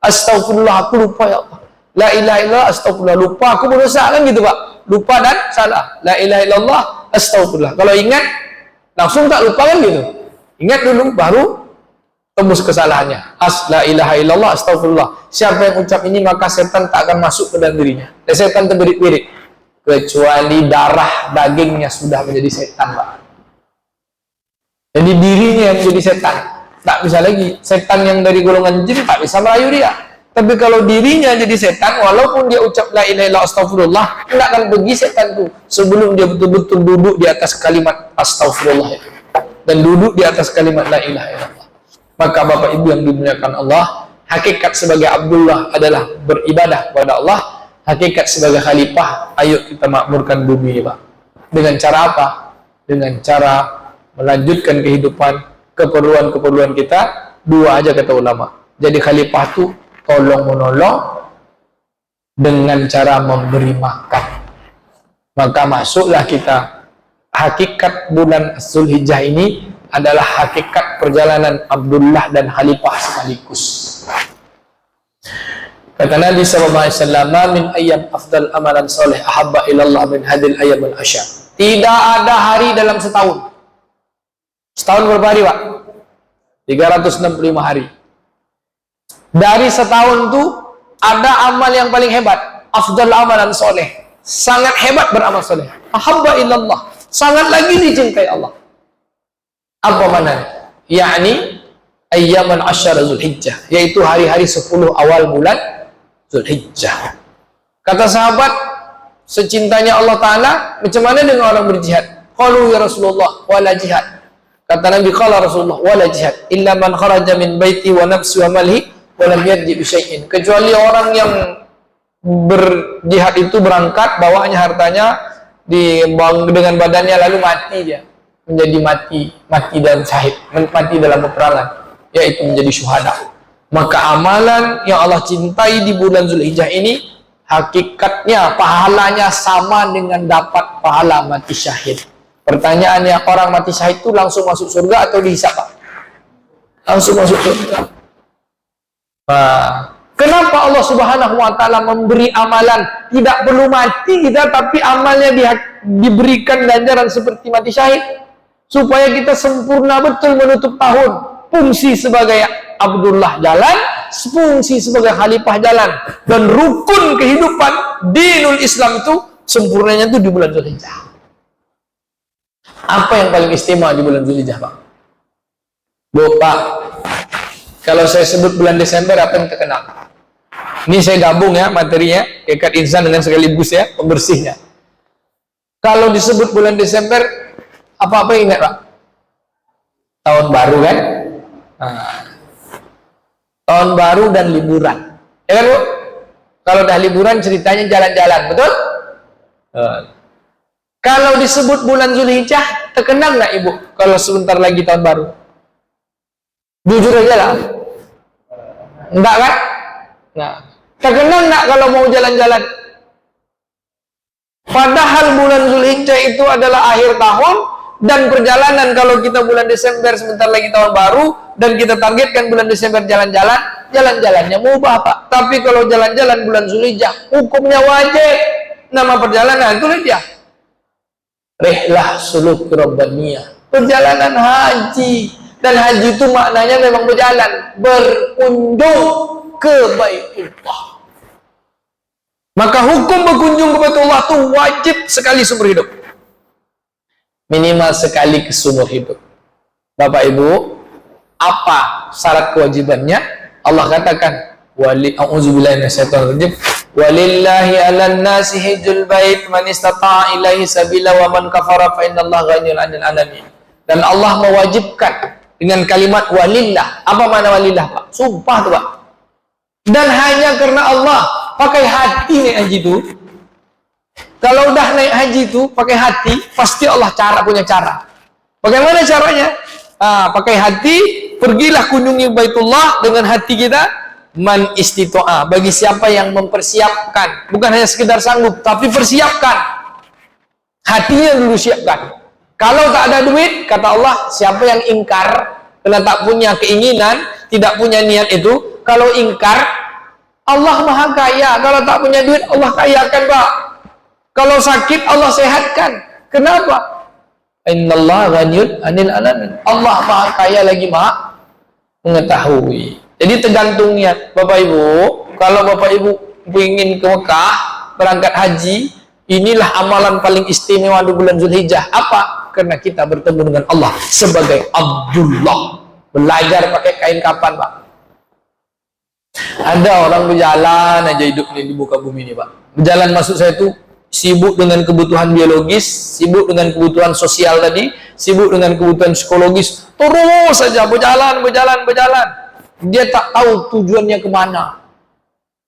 Astaghfirullah, aku lupa ya Allah. La ilaha illallah astaghfirullah, lupa aku berdosa, kan gitu Pak. Lupa dan salah. La ilaha illallah astaghfirullah. Kalau ingat langsung tak lupa kan gitu. Ingat dulu baru tembus kesalahannya. La ilaha illallah astagfirullah. Siapa yang ucap ini maka setan tak akan masuk ke dalam dirinya. Dan setan terbirit-birit kecuali darah dagingnya sudah menjadi setan, Pak. Jadi dirinya yang menjadi setan. Tak bisa lagi. Setan yang dari golongan jin tak bisa merayu dia. Tapi kalau dirinya jadi setan, walaupun dia ucap la ilaha illallah astagfirullah, tidak akan pergi setan itu sebelum dia betul-betul duduk di atas kalimat astagfirullah itu. Dan duduk di atas kalimat la ilaha illallah. Maka Bapak Ibu yang dimuliakan Allah, hakikat sebagai Abdullah adalah beribadah kepada Allah. Hakikat sebagai khalifah, ayo kita makmurkan bumi ini, Pak. Dengan cara apa? Dengan cara melanjutkan kehidupan, keperluan-keperluan kita. Dua aja kata ulama. Jadi khalifah itu tolong menolong dengan cara memberi makan. Maka masuklah kita. Hakikat bulan Zulhijjah ini adalah hakikat perjalanan Abdullah dan khalifah sekaligus. Kata Nabi SAW, min ayyam afdal amalan soleh ahabba ilallah min hadil ayyam al-asyar. Tidak ada hari dalam setahun. Setahun berapa hari, Pak? 365 hari. Dari setahun itu ada amal yang paling hebat, afdal amalan soleh, sangat hebat beramal soleh, ahabba ilallah, sangat lagi dicintai Allah. Apa maknanya? Yakni ayyaman asyara Zulhijjah, yaitu hari-hari 10 awal bulan Zulhijjah. Kata sahabat, secintanya Allah Ta'ala, macam mana dengan orang berjihad? Qalu ya Rasulullah, wala jihad. Kata Nabi, qala Rasulullah, wala jihad illa man kharaja min baiti wa nafsi wa malhi wa lam yarji bi syai'in. Kecuali orang yang berjihad itu berangkat, bawaannya hartanya dengan badannya, lalu mati dia, menjadi mati dalam syahid, mati dalam peperangan, yaitu menjadi syuhada. Maka amalan yang Allah cintai di bulan Zulhijjah ini, hakikatnya pahalanya sama dengan dapat pahala mati syahid. Pertanyaannya, orang mati syahid itu langsung masuk surga atau dihisab, Pak? Langsung masuk surga. Nah, kenapa Allah Subhanahu wa Ta'ala memberi amalan tidak perlu mati kita, tapi amalnya diberikan ganjaran seperti mati syahid, supaya kita sempurna betul menutup tahun. Fungsi sebagai Abdullah jalan, fungsi sebagai khalifah jalan, dan rukun kehidupan dinul Islam itu sempurnanya itu di bulan Zulhijjah. Apa yang paling istimewa di bulan Zulhijjah, Pak? Bu, Pak, kalau saya sebut bulan Desember apa yang terkenal? Ini saya gabung ya materinya, ikat insan dengan sekaligus ya pembersihnya. Kalau disebut bulan Desember, apa-apa ingat, Pak? Tahun baru kan? Nah, tahun baru dan liburan, ya kan, Bu? Kalau dah liburan ceritanya jalan-jalan, betul? Kalau disebut bulan Zulhijjah, terkenal nggak Ibu kalau sebentar lagi tahun baru? Jujur aja lah, enggak kan? Nah, terkenal nggak kalau mau jalan-jalan? Padahal bulan Zulhijjah itu adalah akhir tahun, dan perjalanan kalau kita bulan Desember sebentar lagi tahun baru, dan kita targetkan bulan Desember jalan-jalan, jalan-jalannya mubah, Pak. Tapi kalau jalan-jalan bulan Zulhijjah, hukumnya wajib. Nama perjalanan Zulhijjah, rihlah suluk rabbaniyah, perjalanan haji. Dan haji itu maknanya memang berjalan, berkunjung ke Baitullah. Maka hukum berkunjung ke Baitullah itu wajib sekali seumur hidup, minimal sekali ke seumur hidup. Bapak Ibu, apa syarat kewajibannya? Allah katakan, a'udzubillahi minasyaitonir rajim, walillahi 'alan nasi hajjul bait man istata'a ilaihi sabila wa man kafara fa innallaha ghaniyyun 'anil 'alamin. Dan Allah mewajibkan dengan kalimat walillah. Apa makna walillah, Pak? Sumpah tuh, Pak. Dan hanya karena Allah, pakai hati naik haji itu. Kalau udah naik haji itu pakai hati, pasti Allah punya cara. Bagaimana caranya? Pakai hati, pergilah kunjungi Baitullah dengan hati kita. Man istito'a, bagi siapa yang mempersiapkan, bukan hanya sekedar sanggup, tapi persiapkan. Hatinya dulu siapkan. Kalau tak ada duit, kata Allah, siapa yang ingkar, karena tak punya keinginan, tidak punya niat itu, kalau ingkar, Allah maha kaya. Kalau tak punya duit, Allah kayakan, Pak. Kalau sakit, Allah sehatkan. Kenapa? Innallaha ghaniyun 'anil 'alamin. Allah Maha Kaya lagi Maha Mengetahui. Jadi tergantung niat. Bapak Ibu, kalau Bapak Ibu ingin ke Mekah, berangkat haji, inilah amalan paling istimewa di bulan Zulhijjah. Apa? Karena kita bertemu dengan Allah sebagai Abdullah. Belajar pakai kain kapan, Pak? Ada orang berjalan aja hidupnya di muka bumi ini, Pak. Berjalan maksud saya itu sibuk dengan kebutuhan biologis, sibuk dengan kebutuhan sosial tadi, sibuk dengan kebutuhan psikologis, terus saja berjalan. Dia tak tahu tujuannya kemana.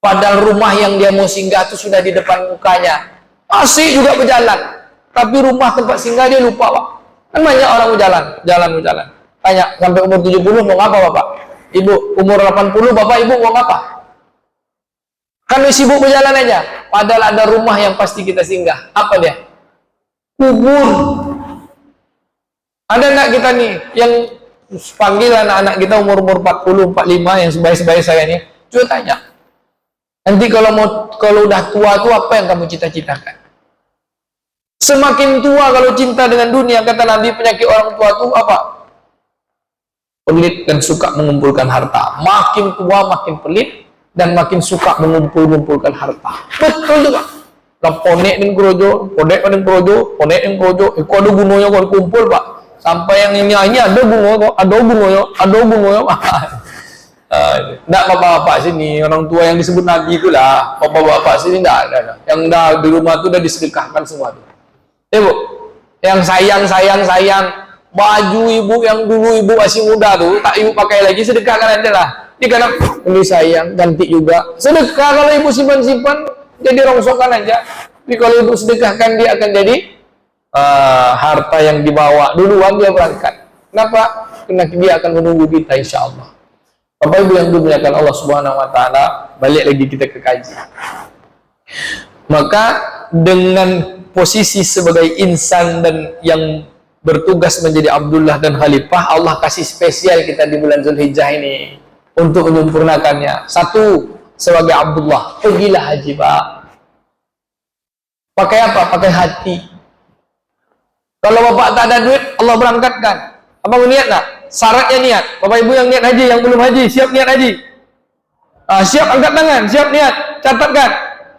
Padahal rumah yang dia mau singgah itu sudah di depan mukanya. Masih juga berjalan. Tapi rumah tempat singgah dia lupa, Pak. Kan banyak orang berjalan. Tanya, sampai umur 70 mau ngapa, Bapak? Ibu, umur 80, Bapak Ibu mau ngapa? Kan sibuk berjalan aja. Padahal ada rumah yang pasti kita singgah. Apa dia? Kubur. Ada nggak kita nih yang panggil anak-anak kita umur 40, 45 yang sebaik-sebaik saya nih? Coba tanya. Nanti kalau udah tua tuh apa yang kamu cita-citakan? Semakin tua kalau cinta dengan dunia, kata Nabi, penyakit orang tua tuh apa? Pelit dan suka mengumpulkan harta. Makin tua makin pelit dan makin suka mengumpulkan harta. Betul juga. Lah ponek ning krojo, Iku ada gunanya kok kumpul, Pak. Sampai yang ini ada gunanya. Enggak bapak-bapak sini, orang tua yang disebut Nabi itulah. Bapak-bapak sini enggak ada. Yang udah di rumah itu udah disedekahkan semua tuh. Bu, yang sayang, baju ibu yang dulu ibu masih muda tuh, tak ibu pakai lagi, sedekahkan aja lah. Ini karena ini sayang, ganti juga. Sedekah, kalau ibu simpan-simpan, jadi rongsokan aja. Tapi kalau ibu sedekahkan, dia akan jadi harta yang dibawa. Duluan dia berangkat. Kenapa? Karena dia akan menunggu kita, insya Allah. Bapak Ibu yang dimuliakan Allah Subhanahu Wa Taala, balik lagi kita ke kaji. Maka dengan posisi sebagai insan dan yang bertugas menjadi Abdullah dan Khalifah, Allah kasih spesial kita di bulan Zulhijjah ini untuk menyempurnakannya. Satu, sebagai Abdullah, pergilah haji, Pak. Pakai apa? Pakai hati. Kalau Bapak tak ada duit, Allah berangkatkan. Abang niat nak? Syaratnya niat. Bapak Ibu yang niat haji, yang belum haji, siap niat haji. Siap angkat tangan, siap niat. Catatkan,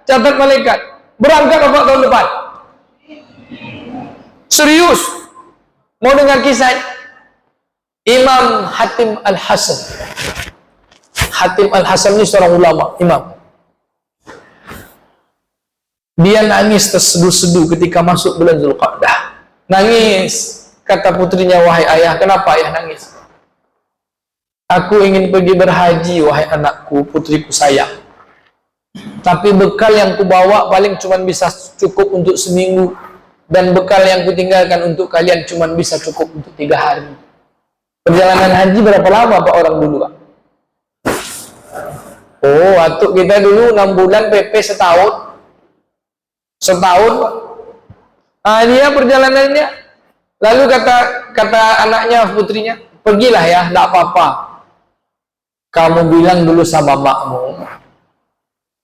catat malaikat. Berangkat Bapak tahun depan. Serius. Mau dengar kisah Imam Hatim Al-Hasan. Hatim Al-Hasan ini seorang ulama, imam. Dia nangis terseduh-seduh ketika masuk bulan Zulqa'dah. Nangis, kata putrinya, wahai ayah, kenapa ayah nangis? Aku ingin pergi berhaji, wahai anakku, putriku sayang. Tapi bekal yang kubawa paling cuma bisa cukup untuk seminggu. Dan bekal yang kutinggalkan untuk kalian cuma bisa cukup untuk 3 hari. Perjalanan haji berapa lama Pak orang dulu, Pak? Oh, waktu kita dulu 6 bulan, PP setahun. Setahun, Pak. Dia perjalanannya. Lalu kata anaknya, putrinya, pergilah ya, tidak apa-apa. Kamu bilang dulu sama makmu.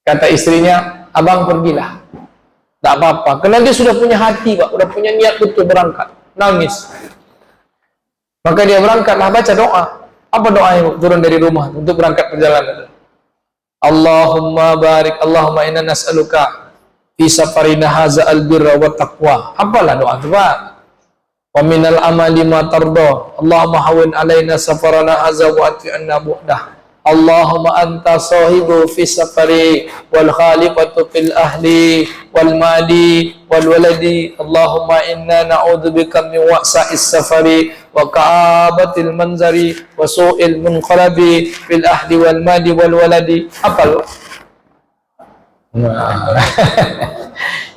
Kata istrinya, abang pergilah. Tak apa-apa, karena dia sudah punya hati, Pak, sudah punya niat betul berangkat. Nangis. Maka dia berangkatlah, baca doa. Apa doa yang turun dari rumah untuk berangkat perjalanan? Allahumma barik, Allahumma inna nas'aluka fi safarina haza al-birra wa taqwa. Apalah doa itu, Pak? Wa minal amali ma tarda. Allahumma hawin alaina safarana haza wa atfi anna bu'dah. Allahumma anta sahibu fi safari wal khalifatu fil ahli wal mali wal waladi. Allahumma inna na'udzubika min wa'sa'is safari wa ka'abatil manzari wa su'il munqalabi fil ahli wal mali wal waladi. Apa lo?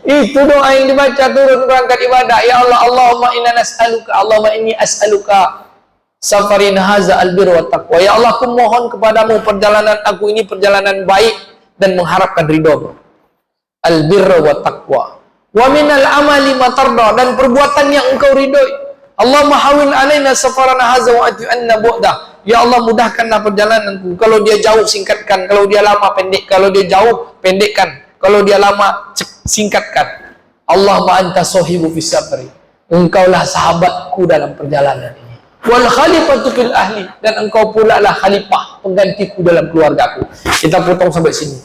Itu doa yang dibaca turun berangkat ibadah. Ya Allah, Allahumma inna nas'aluka, Allahumma inni as'aluka safarin haza albir wa taqwa. Ya Allah, aku mohon kepadamu perjalanan aku ini perjalanan baik dan mengharapkan ridho. Albir wa taqwa. Wa minal amali ma tarda, dan perbuatan yang engkau ridhoi. Allahumma hawin alaina safarana haza wa ati anna bu'dah. Ya Allah, mudahkanlah perjalananku. Kalau dia jauh, singkatkan. Kalau dia lama, pendek. Kalau dia jauh, pendekkan. Kalau dia lama, singkatkan. Allahumma anta sahibu fis safari. engkaulah sahabatku dalam perjalanan ini. Wal khalifatu fil ahli, dan engkau pula lah khalifah, penggantiku dalam keluargaku. Kita potong sampai sini.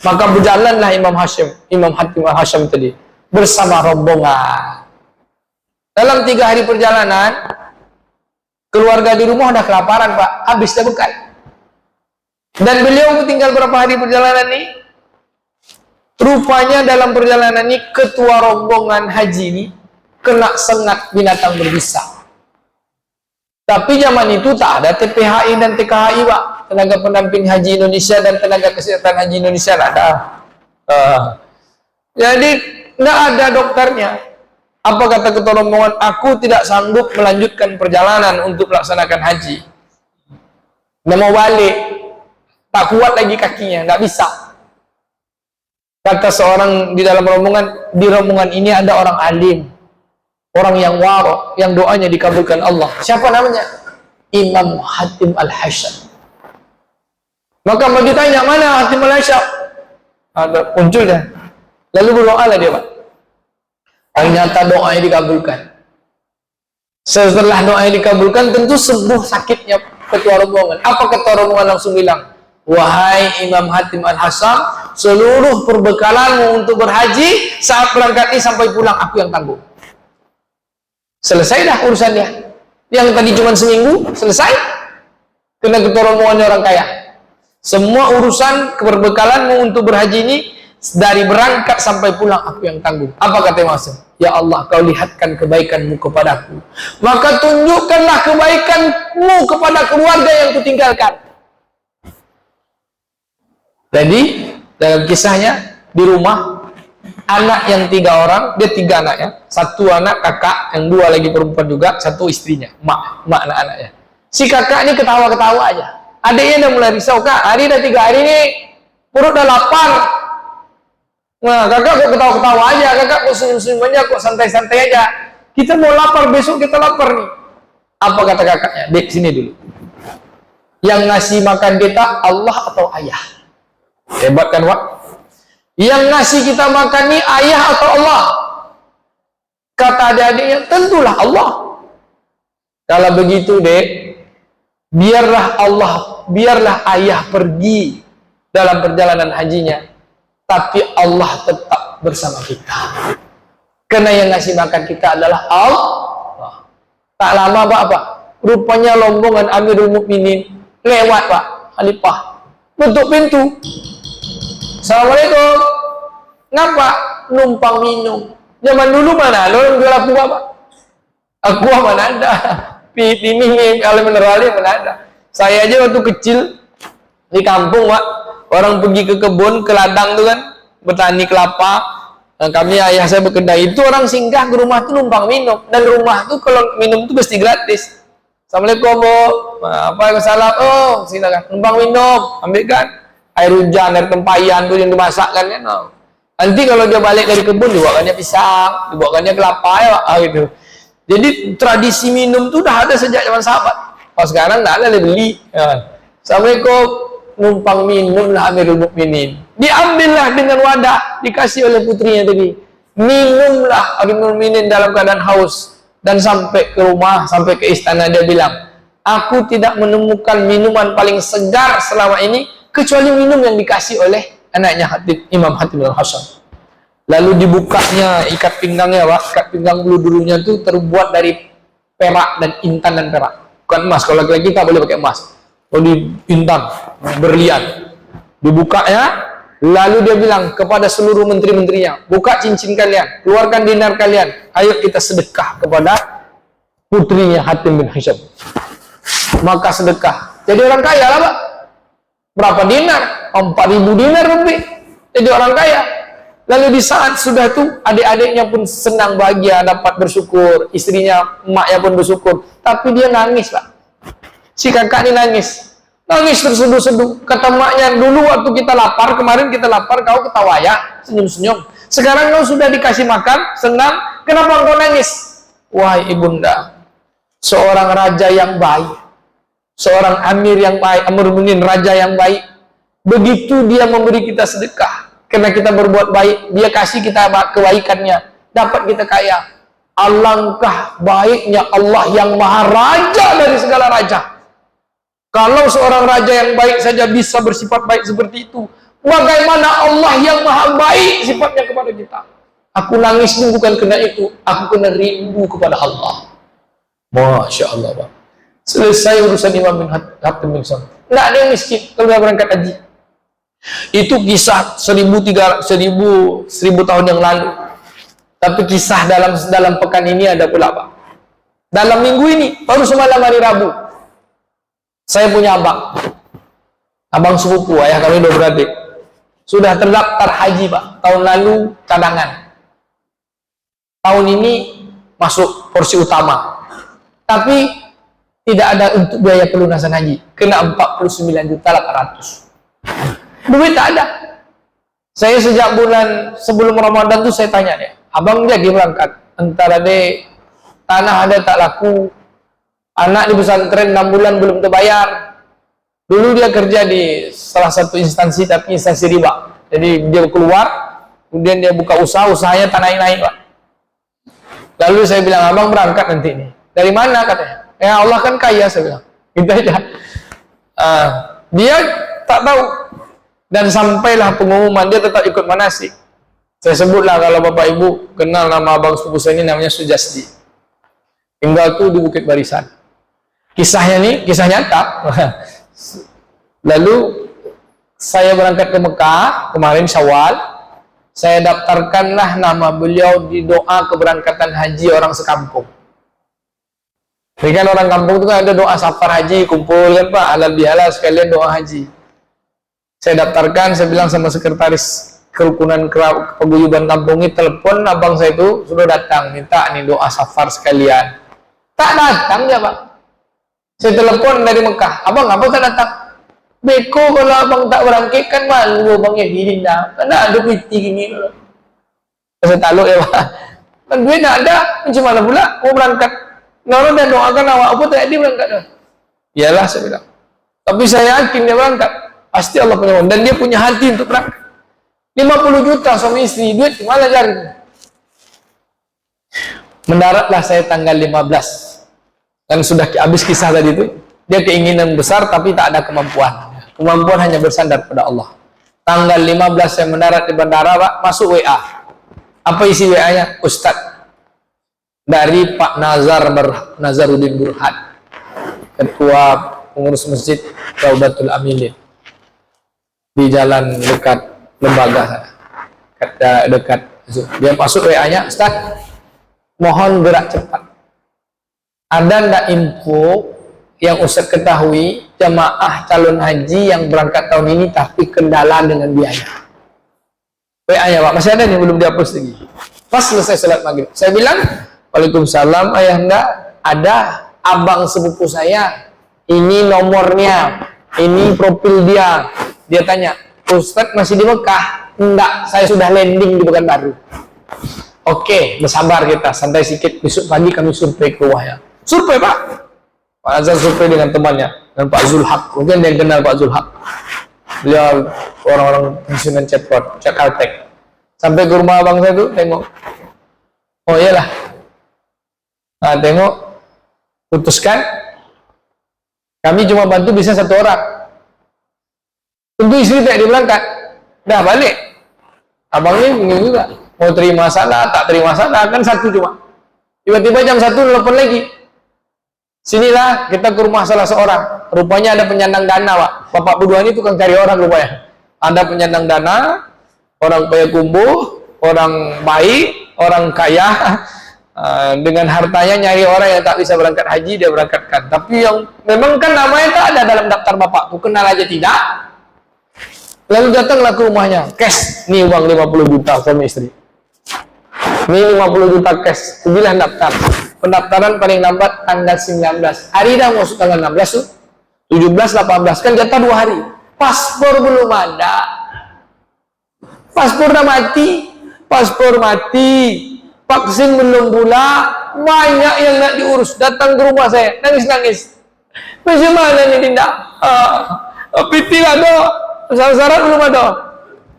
Maka berjalanlah Imam Hatim al-Hasham tadi bersama rombongan. Dalam 3 hari perjalanan, keluarga di rumah udah kelaparan, Pak, habis dah bekal. Dan beliau tinggal berapa hari perjalanan ini? Rupanya dalam perjalanan ini ketua rombongan haji ini kena sengat binatang berbisa. Tapi zaman itu tak ada TPHI dan TKHI, Pak, tenaga pendamping haji Indonesia dan tenaga kesehatan haji Indonesia tak ada. Jadi tidak ada dokternya. Apa kata ketua rombongan? Aku tidak sanggup melanjutkan perjalanan untuk melaksanakan haji. Dia mau balik, tak kuat lagi kakinya, nggak bisa. Kata seorang di dalam rombongan, di rombongan ini ada orang alim, orang yang waro, yang doanya dikabulkan Allah. Siapa namanya? Imam Hatim al-Hasham. Maka mau ditanya, mana Hatim al-Hasham? Ada muncul dah. Lalu berdoa lah dia, Pak. Ternyata doanya dikabulkan. Setelah doanya dikabulkan, tentu sembuh sakitnya ketua rombongan. Apa ketua rombongan langsung bilang? Wahai Imam Hatim al-Hasham, seluruh perbekalanmu untuk berhaji saat berangkat ini sampai pulang aku yang tanggung. Selesai dah urusannya. Yang tadi cuma seminggu, selesai. Karena ketua rombongannya orang kaya. Semua urusan perbekalanmu untuk berhaji ini dari berangkat sampai pulang aku yang tanggung. Apa kata Imam Hatim? Ya Allah, kau lihatkan kebaikanmu kepadaku, maka tunjukkanlah kebaikanmu kepada keluarga yang kutinggalkan. Jadi dalam kisahnya di rumah, anak yang 3 orang, dia 3 anaknya, 1 anak kakak, yang 2 lagi perempuan juga, 1 istrinya, mak anak-anaknya. Si kakak ini ketawa-ketawa aja. Adiknya udah mulai risau, Kak, hari udah 3 hari ini perut udah lapar. Nah, kakak kok ketawa-ketawa aja, kakak kok senyum-senyum aja, kok santai-santai aja. Kita mau lapar, besok kita lapar nih. Apa kata kakaknya? Dek, sini dulu. Yang ngasih makan kita Allah atau ayah? Hebat kan, Pak? Yang ngasih kita makan nih ayah atau Allah? Kata adik-adiknya, tentulah Allah. Kalau begitu, Dek, biarlah ayah pergi dalam perjalanan hajinya, tapi Allah tetap bersama kita. Karena yang ngasih makan kita adalah Allah. Tak lama, Pak, rupanya rombongan Amirul Mukminin lewat, Pak, Khalifah, bentuk pintu. Assalamualaikum. Ngapa? Numpang minum. Zaman dulu mana ada orang jual aqua, Pak? Aqua mana ada? Ini kalau mineralnya mana ada? Saya aja waktu kecil di kampung, Pak, orang pergi ke kebun, ke ladang tuh kan, bertani kelapa. Nah, kami, ayah saya berkedai, itu orang singgah ke rumah tuh numpang minum. Dan rumah tuh kalau minum tuh mesti gratis. Assalamualaikum, Bu. Nah, apa yang salah? Oh, silakan. Numpang minum, ambilkan. Air hujan, air tempayan tuh yang dimasakkan kan. No. Nanti kalau dia balik dari kebun, dibawakannya pisang, dibawakannya kelapa, ya, Pak, gitu. Jadi tradisi minum tuh udah ada sejak zaman sahabat. Pas sekarang nggak ada, beli. Ya. Assalamualaikum. Numpang minumlah Amirul Mukminin. Diambillah dengan wadah, dikasih oleh putrinya tadi. Minumlah Amirul Mukminin dalam keadaan haus. Dan sampai ke rumah, sampai ke istana, dia bilang, aku tidak menemukan minuman paling segar selama ini kecuali minum yang dikasih oleh anaknya Imam Hatim al-Hasham. Lalu dibukanya ikat pinggangnya, Pak. Ikat pinggang dulunya itu terbuat dari perak dan intan dan perak. Bukan emas. Kalau laki-laki tak boleh pakai emas. Kalau di intan, berlian. Dibukanya, lalu dia bilang kepada seluruh menteri-menterinya, buka cincin kalian, keluarkan dinar kalian, ayo kita sedekah kepada putrinya Hatim bin Hisham. Maka sedekah. Jadi orang kaya lah, Pak. Berapa dinar? 4.000 dinar lebih. Jadi orang kaya. Lalu di saat sudah tuh, adik-adiknya pun senang, bahagia, dapat bersyukur. Istrinya, emaknya pun bersyukur. Tapi dia nangis, Pak. Si kakak ini nangis. Nangis terseduh-seduh. Kata emaknya, dulu waktu kita lapar, kemarin kita lapar, kau ketawa ya, senyum-senyum. Sekarang kau sudah dikasih makan, senang, kenapa kau nangis? Wahai ibunda, seorang raja yang baik, seorang amir yang baik, Amir Mukminin, raja yang baik, begitu dia memberi kita sedekah, karena kita berbuat baik, dia kasih kita kebaikannya, dapat kita kaya. Alangkah baiknya Allah yang maha raja dari segala raja. Kalau seorang raja yang baik saja bisa bersifat baik seperti itu, bagaimana Allah yang maha baik sifatnya kepada kita? Aku nangis bukan kena itu, aku kena rindu kepada Allah. Masya Allah, Pak. Selesai urusan Imam bin Hatim bin Hizam. Nggak ada yang miskin kalau dia berangkat haji. Itu kisah 1000 tahun yang lalu. Tapi kisah dalam pekan ini ada pula, Pak. Dalam minggu ini, baru semalam hari Rabu, saya punya abang sepupu, ayah kami 2 beradik, sudah terdaftar haji, Pak. Tahun lalu cadangan, tahun ini masuk porsi utama, tapi tidak ada untuk biaya pelunasan haji, kena 49.800.000. Duit tak ada. Saya sejak bulan sebelum Ramadan tuh saya tanya dia, abang jadi berangkat, antara deh tanah ada tak laku, anak di pesantren 6 bulan belum terbayar. Dulu dia kerja di salah satu instansi, tapi instansi riba. Jadi dia keluar, kemudian dia buka usaha, usahanya tak naik-naik, Pak. Lalu saya bilang, abang berangkat nanti ini. Dari mana katanya? Ya Allah kan kaya, saya bilang. Gitu aja. Dia tak tahu. Dan sampailah pengumuman, dia tetap ikut manasik. Saya sebutlah kalau Bapak Ibu kenal nama abang sepupu saya ini, namanya Sujasdi. Tinggal tuh di Bukit Barisan. Kisahnya nih, kisah nyata. Lalu saya berangkat ke Mekah kemarin Syawal. Saya daftarkanlah nama beliau di doa keberangkatan haji orang sekampung. Jadi kan orang kampung itu kan ada doa safar haji, kumpul kan Pak, halal bihalal sekalian doa haji. Saya daftarkan, saya bilang sama sekretaris kerukunan paguyuban kampung ini, telepon abang saya itu sudah datang, minta nih doa safar sekalian. Tak datang ya Pak. Saya telepon dari Mekah, abang apa tak datang? Beko kalau abang tak berangkat kan malu abangnya gini dah. Karena ada piti gini loh. Saya taluk ya Pak. Dan duit tak ada, macam mana pula mau berangkat? Orang dan doakan awak apa tak dia berangkat dah. Iyalah saya bilang. Tapi saya yakin dia berangkat. Pasti Allah punya uang. Dan dia punya hati untuk berangkat. 50 juta suami istri, duit malah cari. Mendaratlah saya tanggal 15. Dan sudah habis kisah tadi itu. Dia keinginan besar tapi tak ada kemampuan. Kemampuan hanya bersandar pada Allah. Tanggal 15 saya mendarat di bandara, Pak, masuk WA. Apa isi WA-nya? Ustadz, dari Pak Nazaruddin Burhan, Ketua Pengurus Masjid Raudatul Amilin, di jalan dekat lembaga sana, dekat. Dia masuk WA-nya, Ustaz, mohon gerak cepat. Ada ndak info yang Ustaz ketahui jamaah calon haji yang berangkat tahun ini tapi kendala dengan biaya? WA-nya Pak, masih ada nih, belum dihapus lagi. Pas selesai salat maghrib, saya bilang, Waalaikumsalam, ayah enggak, ada abang sepupu saya, ini nomornya, ini profil dia. Dia tanya, Ustadz masih di Mekah? Enggak, saya sudah landing di Pekanbaru. Oke, bersabar kita, santai sedikit, besok pagi kami survei ke rumahnya. Survei Pak. Pak Azhar survei dengan temannya, dan Pak Zulhaq. Mungkin yang kenal Pak Zulhaq. Beliau orang-orang pensiunan Chat Altek. Sampai ke rumah abang saya tuh, tengok. Oh iyalah. Nah, tengok, putuskan, kami cuma bantu bisa 1 orang. Tentu istri tak berangkat, dah balik. Abang ini bingung juga, mau terima salah, tak terima salah, kan 1 cuma. Tiba-tiba jam 1 telepon lagi. Sinilah kita ke rumah salah seorang. Rupanya ada penyandang dana, Pak. Bapak berdua ini tukang cari orang rupanya. Ada penyandang dana, orang payakumbuh, orang baik, orang kaya. Dengan hartanya nyari orang yang tak bisa berangkat haji, dia berangkatkan. Tapi yang memang kan namanya tak ada dalam daftar bapak, kenal aja tidak. Lalu datanglah ke rumahnya, cash, nih uang 50 juta suami istri. Ini 50 juta cash, bilang daftar. Pendaftaran paling lambat tanggal 19. Hari dah masuk tanggal 16 tuh. 17, 18, kan jatah 2 hari. Paspor belum ada. Paspor dah mati. Paspor mati. Vaksin belum pula, banyak yang nak diurus. Datang ke rumah saya, nangis-nangis. Macam mana ni tindak? PT ada, syarat belum ada.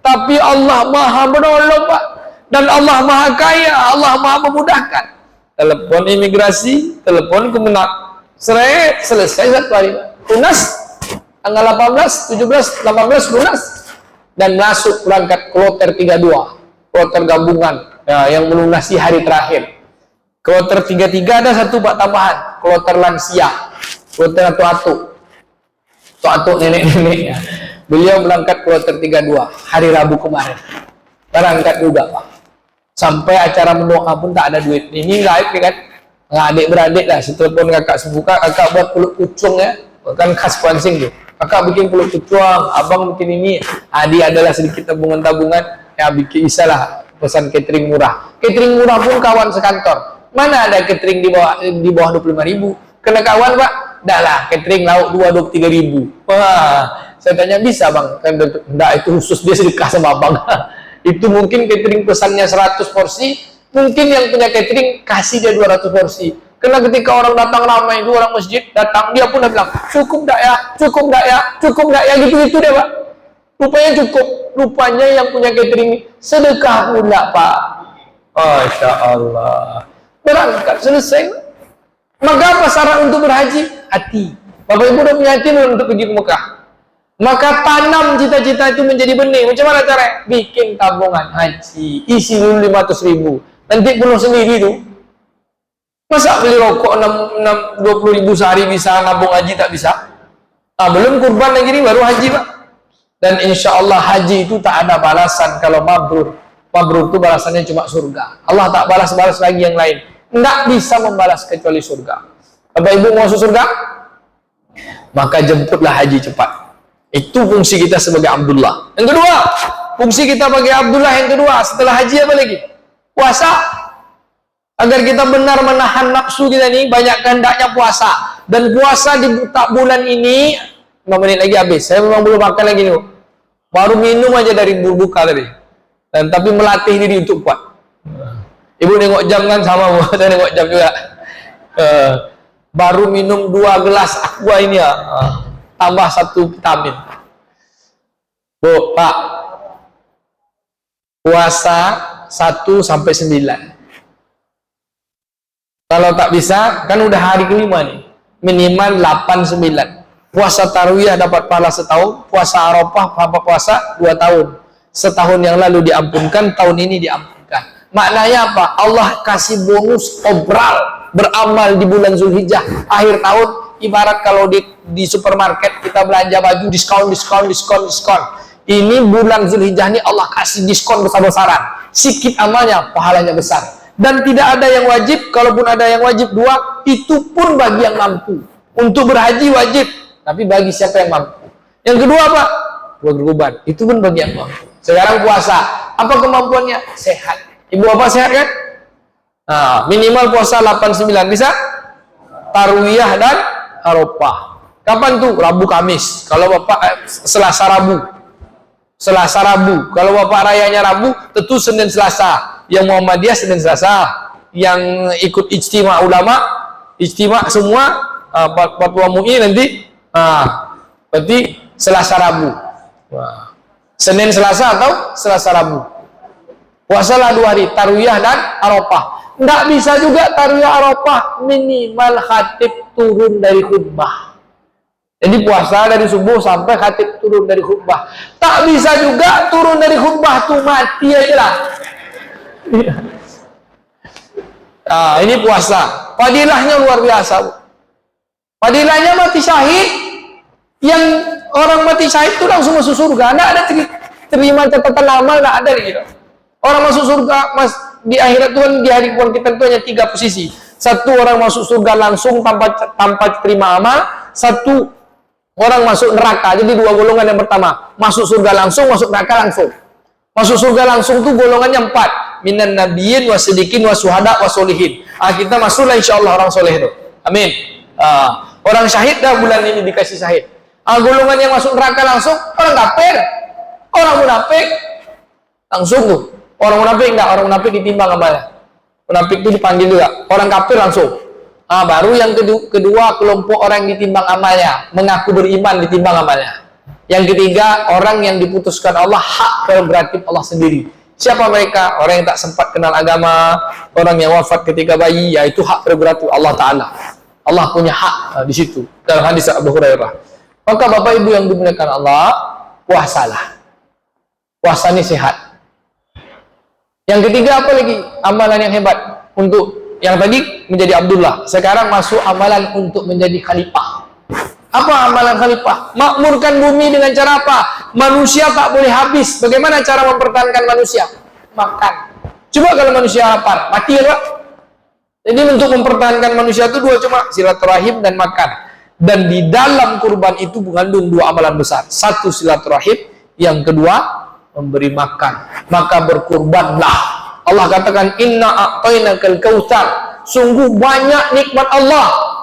Tapi Allah maha menolong Pak. Dan Allah maha kaya, Allah maha memudahkan. telepon imigrasi, telepon Kemenak, selesai satu hari, lunas, tanggal 18, 17, 18 lunas, dan masuk berangkat kloter 32, kloter gabungan ya, yang melunasi hari terakhir. Kloter 33 ada satu pak tambahan, kloter lansia, kloter atu-atu nenek-nenek ya. Beliau berangkat kloter 32 hari Rabu kemarin, berangkat juga pak. Sampai acara mendoa pun tak ada duit. Ini live kan, nggak adik-beradik lah. Setelepon kakak sepuka, kakak buat peluk kucung ya, kan khas Pansing tuh. Kakak bikin peluk kucung, abang bikin ini. Adi adalah sedikit tabungan-tabungan, ya bikin bisa lah pesan catering murah. Catering murah pun kawan sekantor. Mana ada catering di bawah 25.000? Kena kawan pak, dah lah catering lauk 23.000. Wah, saya tanya bisa bang? Kan enggak, itu khusus dia sedekah sama abang. Itu mungkin catering pesannya 100 porsi, mungkin yang punya catering kasih dia 200 porsi. Karena ketika orang datang ramai, itu orang masjid datang, dia pun dah bilang cukup enggak ya, cukup enggak ya, cukup enggak ya, gitu-gitu deh pak. Rupanya cukup, rupanya yang punya catering sedekah pula pak. Masya Allah. Berangkat selesai. Maka apa syarat untuk berhaji? Hati. Bapak ibu udah punya hati untuk pergi ke Mekah. Maka tanam cita-cita itu menjadi benih. Macam mana caranya? Bikin tabungan haji, isi dulu 500.000. Nanti penuh sendiri tuh. Masa beli rokok 20.000 sehari bisa, nabung haji tak bisa? Belum kurban lagi ini baru haji pak. Dan insya Allah haji itu tak ada balasan kalau mabrur. Mabrur itu balasannya cuma surga. Allah tak balas-balas lagi yang lain. Tidak bisa membalas kecuali surga. Bapak ibu mau masuk surga? Maka jemputlah haji cepat. Itu fungsi kita sebagai Abdullah. Yang kedua, fungsi kita sebagai Abdullah yang kedua setelah haji apa lagi? Puasa. Agar kita benar menahan nafsu kita ini, banyak kehendaknya puasa. Dan puasa di bulan ini 5 menit lagi habis. Saya memang belum makan lagi nih. Baru minum aja dari berbuka tadi. Dan tapi melatih diri untuk kuat. Ibu nengok jam kan sama, saya nengok jam juga. Baru minum 2 gelas aqua ini ya, tambah 1 vitamin. Bu, Pak, puasa 1 sampai 9. Kalau tak bisa, kan udah hari kelima nih, minimal 8-9. Puasa tarawih dapat pahala setahun, puasa Arafah dapat puasa 2 tahun. Setahun yang lalu diampunkan, tahun ini diampunkan. Maknanya apa? Allah kasih bonus obral beramal di bulan Zulhijjah akhir tahun. Ibarat kalau di supermarket kita belanja baju diskon. Ini bulan Zulhijjah ini Allah kasih diskon besar-besaran. Sikit amalnya, pahalanya besar. Dan tidak ada yang wajib. Kalaupun ada yang wajib 2, itu pun bagi yang mampu. Untuk berhaji wajib, tapi bagi siapa yang mampu. Yang kedua apa? Berkurban. Itu pun bagi yang mampu. Sekarang puasa, apa kemampuannya? Sehat. Ibu apa sehat kan? Minimal puasa 8-9 bisa? Tarwiyah dan Arafah. Kapan tuh? Rabu Kamis. Kalau bapak Selasa Rabu. Selasa Rabu. Kalau bapak rayanya Rabu, tentu Senin Selasa. Yang Muhammadiyah Senin Selasa. Yang ikut ijtima ulama, ijtima semua Papua MUI nanti. Berarti Selasa Rabu. Senin Selasa atau Selasa Rabu. Puasalah 2 hari, Tarwiyah dan Arafah. Tidak bisa juga Tarwiyah Arafah, minimal khatib turun dari khutbah. Jadi puasa dari subuh sampai khatib turun dari khutbah. Tak bisa juga turun dari khutbah tuh mati aja lah. Ini puasa. Fadilahnya luar biasa. Fadilahnya mati syahid. Yang orang mati syahid itu langsung masuk surga. Tidak ada terima catatan amal, tidak ada gitu. Orang masuk surga di akhirat Tuhan, di hari kiamat kita itu hanya 3 posisi. 1 orang masuk surga langsung tanpa terima amal. 1 orang masuk neraka. Jadi 2 golongan. Yang pertama masuk surga langsung, masuk neraka langsung. Masuk surga langsung itu golongannya 4. Minan nabiyyin wasidikin wasuhada wasolihin. Kita masuklah insyaallah orang soleh itu. Amin. Orang syahid dah bulan ini dikasih syahid. Golongan yang masuk neraka langsung orang kafir, orang munafik langsung tuh. Orang munafik enggak, orang munafik ditimbang amalnya. Munafik itu dipanggil juga. Orang kafir langsung. Baru yang kedua kelompok orang yang ditimbang amalnya, mengaku beriman ditimbang amalnya. Yang ketiga orang yang diputuskan Allah hak prerogatif Allah sendiri. Siapa mereka? Orang yang tak sempat kenal agama, orang yang wafat ketika bayi, yaitu hak prerogatif Allah Ta'ala. Allah punya hak di situ. Dalam hadis Abu Hurairah. Maka Bapak Ibu yang dimuliakan Allah, puasalah. Puasa ini sehat. Yang ketiga apa lagi? Amalan yang hebat. Untuk yang tadi menjadi Abdullah. Sekarang masuk amalan untuk menjadi khalifah. Apa amalan khalifah? Makmurkan bumi dengan cara apa? Manusia tak boleh habis. Bagaimana cara mempertahankan manusia? Makan. Coba kalau manusia lapar, mati ya Pak? Jadi untuk mempertahankan manusia itu dua cuma, silaturahim dan makan. Dan di dalam kurban itu mengandung dua amalan besar. Satu silaturahim, yang kedua memberi makan. Maka berkurbanlah. Allah katakan, inna a'tainakal kautsar. Sungguh banyak nikmat Allah.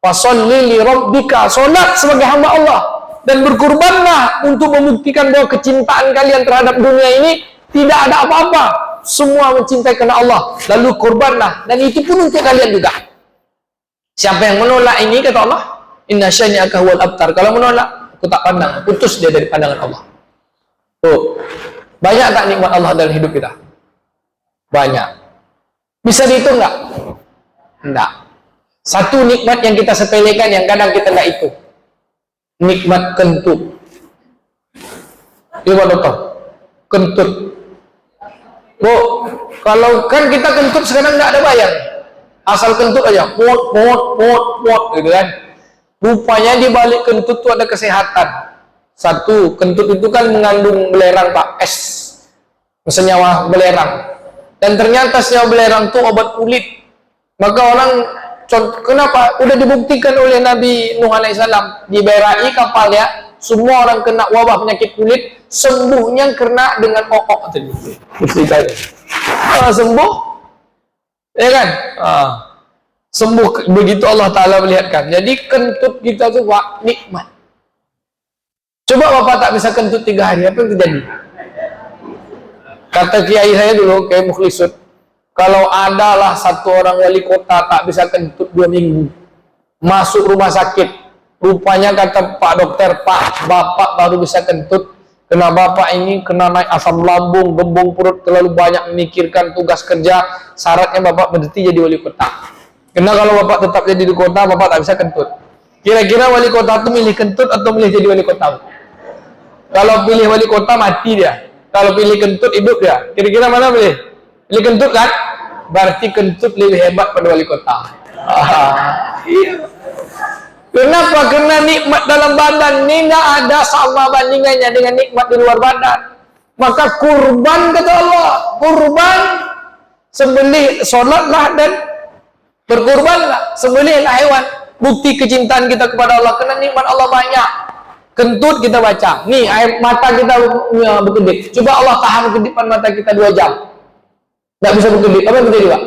Fasholli li rabbika, salat sebagai hamba Allah, dan berkurbanlah untuk membuktikan bahwa kecintaan kalian terhadap dunia ini tidak ada apa-apa, semua mencintai karena Allah. Lalu kurbanlah, dan itu pun untuk kalian juga. Siapa yang menolak ini, kata Allah, inna syani'aka huwal abtar. Kalau menolak, aku tak pandang, putus dia dari pandangan Allah. Tuh, banyak tak nikmat Allah dalam hidup kita? Banyak. Bisa dihitung nggak? Enggak. Satu nikmat yang kita sepelekan, yang kadang kita nggak itu, nikmat kentut. Coba dokter, kentut. Bu, kalau kan kita kentut sekarang nggak ada bayar, asal kentut aja, pot, gitu kan. Rupanya di balik kentut itu ada kesehatan. Satu, kentut itu kan mengandung belerang Pak, senyawa belerang. Dan ternyata senyawa belerang itu obat kulit. Maka orang, kenapa? Udah dibuktikan oleh Nabi Nuh alaihissalam di BRI kapalnya, semua orang kena wabah penyakit kulit, sembuhnya kena dengan okok tadi. Sembuh, ya kan? Sembuh begitu Allah Ta'ala melihatkan. Jadi kentut kita itu Pak, nikmat. Coba Bapak tak bisa kentut 3 hari, apa yang terjadi? Kata kiai saya dulu, Kiai Mukhlisud, kalau adalah satu orang wali kota tak bisa kentut 2 minggu, masuk rumah sakit, rupanya kata Pak Dokter, Pak, Bapak baru bisa kentut, kena Bapak ini kena naik asam lambung, gembung perut, terlalu banyak memikirkan tugas kerja, syaratnya Bapak berhenti jadi wali kota. Karena kalau Bapak tetap jadi di kota, Bapak tak bisa kentut. Kira-kira wali kota itu milih kentut atau milih jadi wali kota? Kalau pilih wali kota mati dia, kalau pilih kentut hidup dia. Kira-kira mana pilih? Pilih kentut kan? Berarti kentut lebih hebat pada wali kota. Iya. Kenapa? Karena nikmat dalam badan ini tidak ada sama bandingannya dengan nikmat di luar badan. Maka kurban, kata Allah, kurban, sembelih, sholatlah dan berkurbanlah, sembelihlah hewan. Bukti kecintaan kita kepada Allah, karena nikmat Allah banyak. Kentut kita baca, nih air mata kita berkedip. Coba Allah tahan kedipan mata kita 2 jam. Nggak bisa berkedip, apa yang terjadi Pak?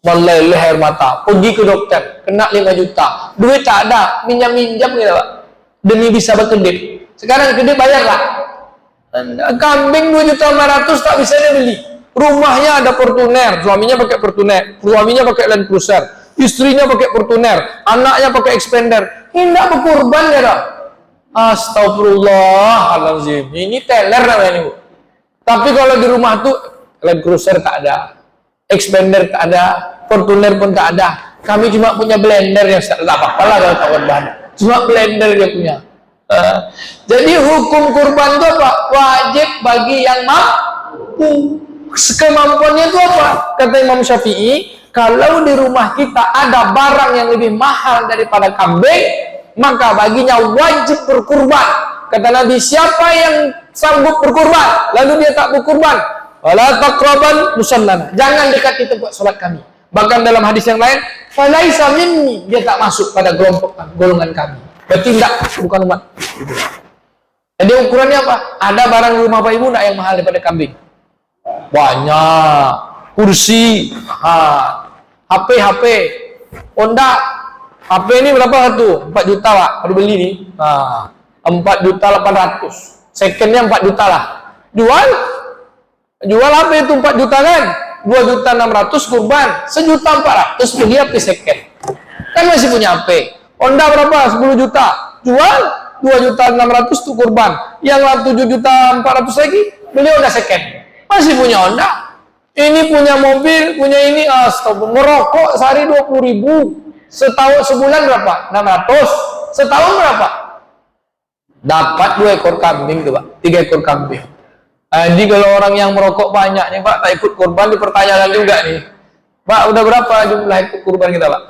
Meleleh air mata, pergi ke dokter, kena 5 juta, duit tak ada, minjam gitu Pak, demi bisa berkedip. Sekarang kedip bayarlah. Kambing 2.500.000 tak bisa dia beli. Rumahnya ada Fortuner, suaminya pakai Fortuner, suaminya pakai Land Cruiser, istrinya pakai Fortuner, anaknya pakai Expander. Hendak berkorban ya dong. Astagfirullahaladzim, ini teler namanya ini Bu. Tapi kalau di rumah tuh Land Cruiser tak ada, Expander tak ada, Fortuner pun tak ada. Kami cuma punya blender yang tak apa-apa lah kalau tak korban. Cuma blender dia punya. Jadi hukum kurban itu apa? Wajib bagi yang mampu. Kemampuannya itu apa? Kata Imam Syafi'i, kalau di rumah kita ada barang yang lebih mahal daripada kambing, maka baginya wajib berkurban. Kata Nabi, siapa yang sanggup berkurban lalu dia tak berkurban, wala taqraban musallana, jangan dekati tempat sholat kami. Bahkan dalam hadis yang lain, falaisa minni, dia tak masuk pada golongan kami. Berarti tidak, bukan umat. Jadi ukurannya apa? Ada barang di rumah Pak Ibu nak yang mahal daripada kambing? Banyak. Kursi, HP, Honda. HP ini berapa satu? 4 juta Pak, baru beli nih. 4.800.000. Secondnya 4 juta lah. Jual HP itu 4 juta kan? 2.600.000 kurban. 1.400.000 beli HP second. Kan masih punya HP. Honda berapa? 10 juta. Jual 2.600.000 tuh kurban. Yang 7.400.000 lagi beli Honda second. Masih punya Honda. Ini punya mobil, punya ini, astagfirullah. Merokok sehari 20.000. Setahun, sebulan berapa? 600. Setahun berapa? Dapat 2 ekor kambing tuh, Pak. 3 ekor kambing. Jadi kalau orang yang merokok banyak nih, Pak, tak ikut kurban, dipertanyakan juga nih. Pak, udah berapa jumlah ikut kurban kita, Pak?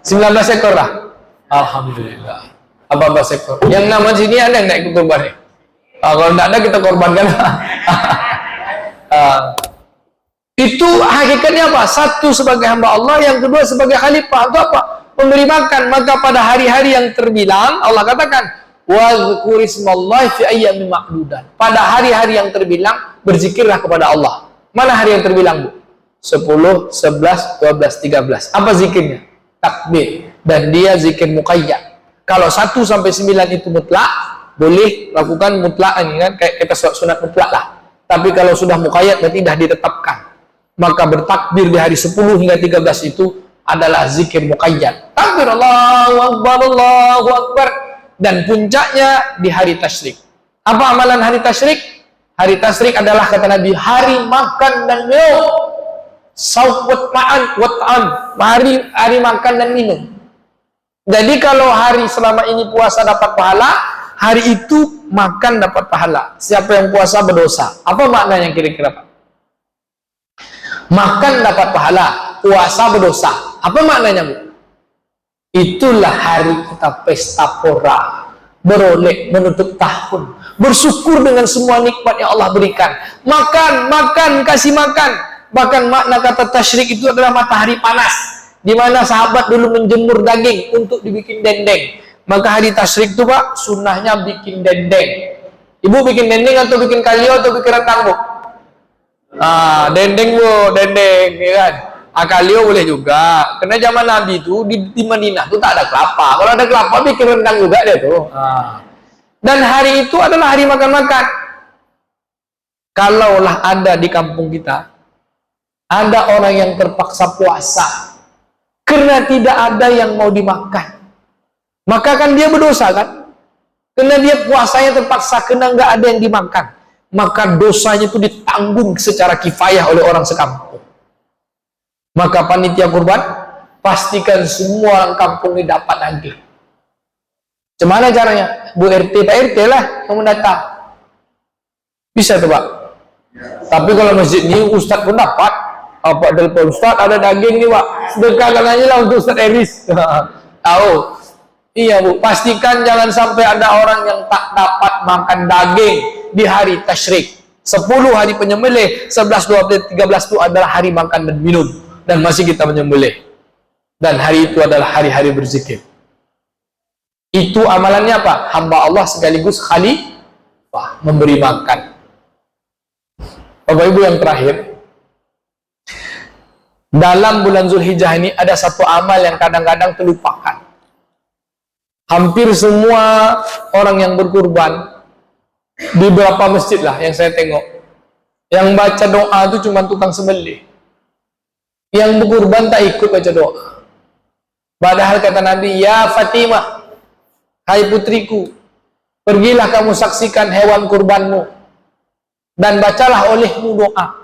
19 ekor lah. Alhamdulillah. 14 ekor. Yang nama sini ada yang ikut kurban ya? Kalau tidak ada kita korbankan. Itu hakikatnya apa? Satu sebagai hamba Allah, yang kedua sebagai khalifah. Itu apa? Memberi makan. Maka pada hari-hari yang terbilang, Allah katakan, wazkurismallahi fi ayyamin ma'dudat. Pada hari-hari yang terbilang, berzikirlah kepada Allah. Mana hari yang terbilang, Bu? 10, 11, 12, 13. Apa zikirnya? Takbir. Dan dia zikir muqayyad. Kalau 1 sampai 9 itu mutlak, boleh lakukan mutlak ini kan, kayak kita sunat mutlak lah. Tapi kalau sudah muqayyad berarti dah ditetapkan. Maka bertakbir di hari 10 hingga 13 itu adalah zikir muqayyad. Takbir Allahu Akbar, Allahu Akbar. Dan puncaknya di hari tasyrik. Apa amalan hari tasyrik? Hari tasyrik adalah, kata Nabi, hari makan dan minum. Saum wat'an, hari makan dan minum. Jadi kalau hari selama ini puasa dapat pahala, hari itu makan dapat pahala. Siapa yang puasa berdosa. Apa maknanya kira-kira, Pak? Makan dapat pahala, puasa berdosa. Apa maknanya, Bu? Itulah hari kita pesta pora, beroleh menutup tahun, bersyukur dengan semua nikmat yang Allah berikan. Makan, kasih makan. Bahkan makna kata tasyrik itu adalah matahari panas, di mana sahabat dulu menjemur daging untuk dibikin dendeng. Maka hari tasyrik itu, Pak, sunnahnya bikin dendeng. Ibu bikin dendeng atau bikin kalio atau bikin rendang, Bu? Dendeng, Bu, dendeng, ya kan? Kalio boleh juga. Karena zaman Nabi itu di Madinah itu tak ada kelapa. Kalau ada kelapa bikin rendang juga dia tuh. Dan hari itu adalah hari makan-makan. Kalaulah ada di kampung kita, ada orang yang terpaksa puasa karena tidak ada yang mau dimakan, maka kan dia berdosa kan? Karena dia puasanya terpaksa, karena nggak ada yang dimakan, maka dosanya itu ditanggung secara kifayah oleh orang sekampung. Maka panitia kurban pastikan semua orang kampung ini dapat daging. Gimana caranya? Bu RT, Pak RT lah yang mendatang. Bisa tuh, Pak. Tapi kalau masjid ini Ustadz pun dapat. Apa telepon, Ustaz ada daging nih, Pak, sedekahkan aja lah untuk Ustaz Eris. Tahu? Iya, Bu, pastikan jangan sampai ada orang yang tak dapat makan daging di hari tasyrik. 10 hari penyembelih, 11, 12, 13 itu adalah hari makan dan minum, dan masih kita menyembelih. Dan hari itu adalah hari-hari berzikir. Itu amalannya apa? Hamba Allah sekaligus khalifah, memberi makan. Bapak Ibu yang terakhir, dalam bulan Zulhijjah ini ada satu amal yang kadang-kadang terlupakan. Hampir semua orang yang berkurban di beberapa masjid lah yang saya tengok, yang baca doa itu cuma tukang sembelih. Yang berkurban tak ikut baca doa. Padahal kata Nabi, ya Fatimah, hai putriku, pergilah kamu saksikan hewan kurbanmu dan bacalah olehmu doa.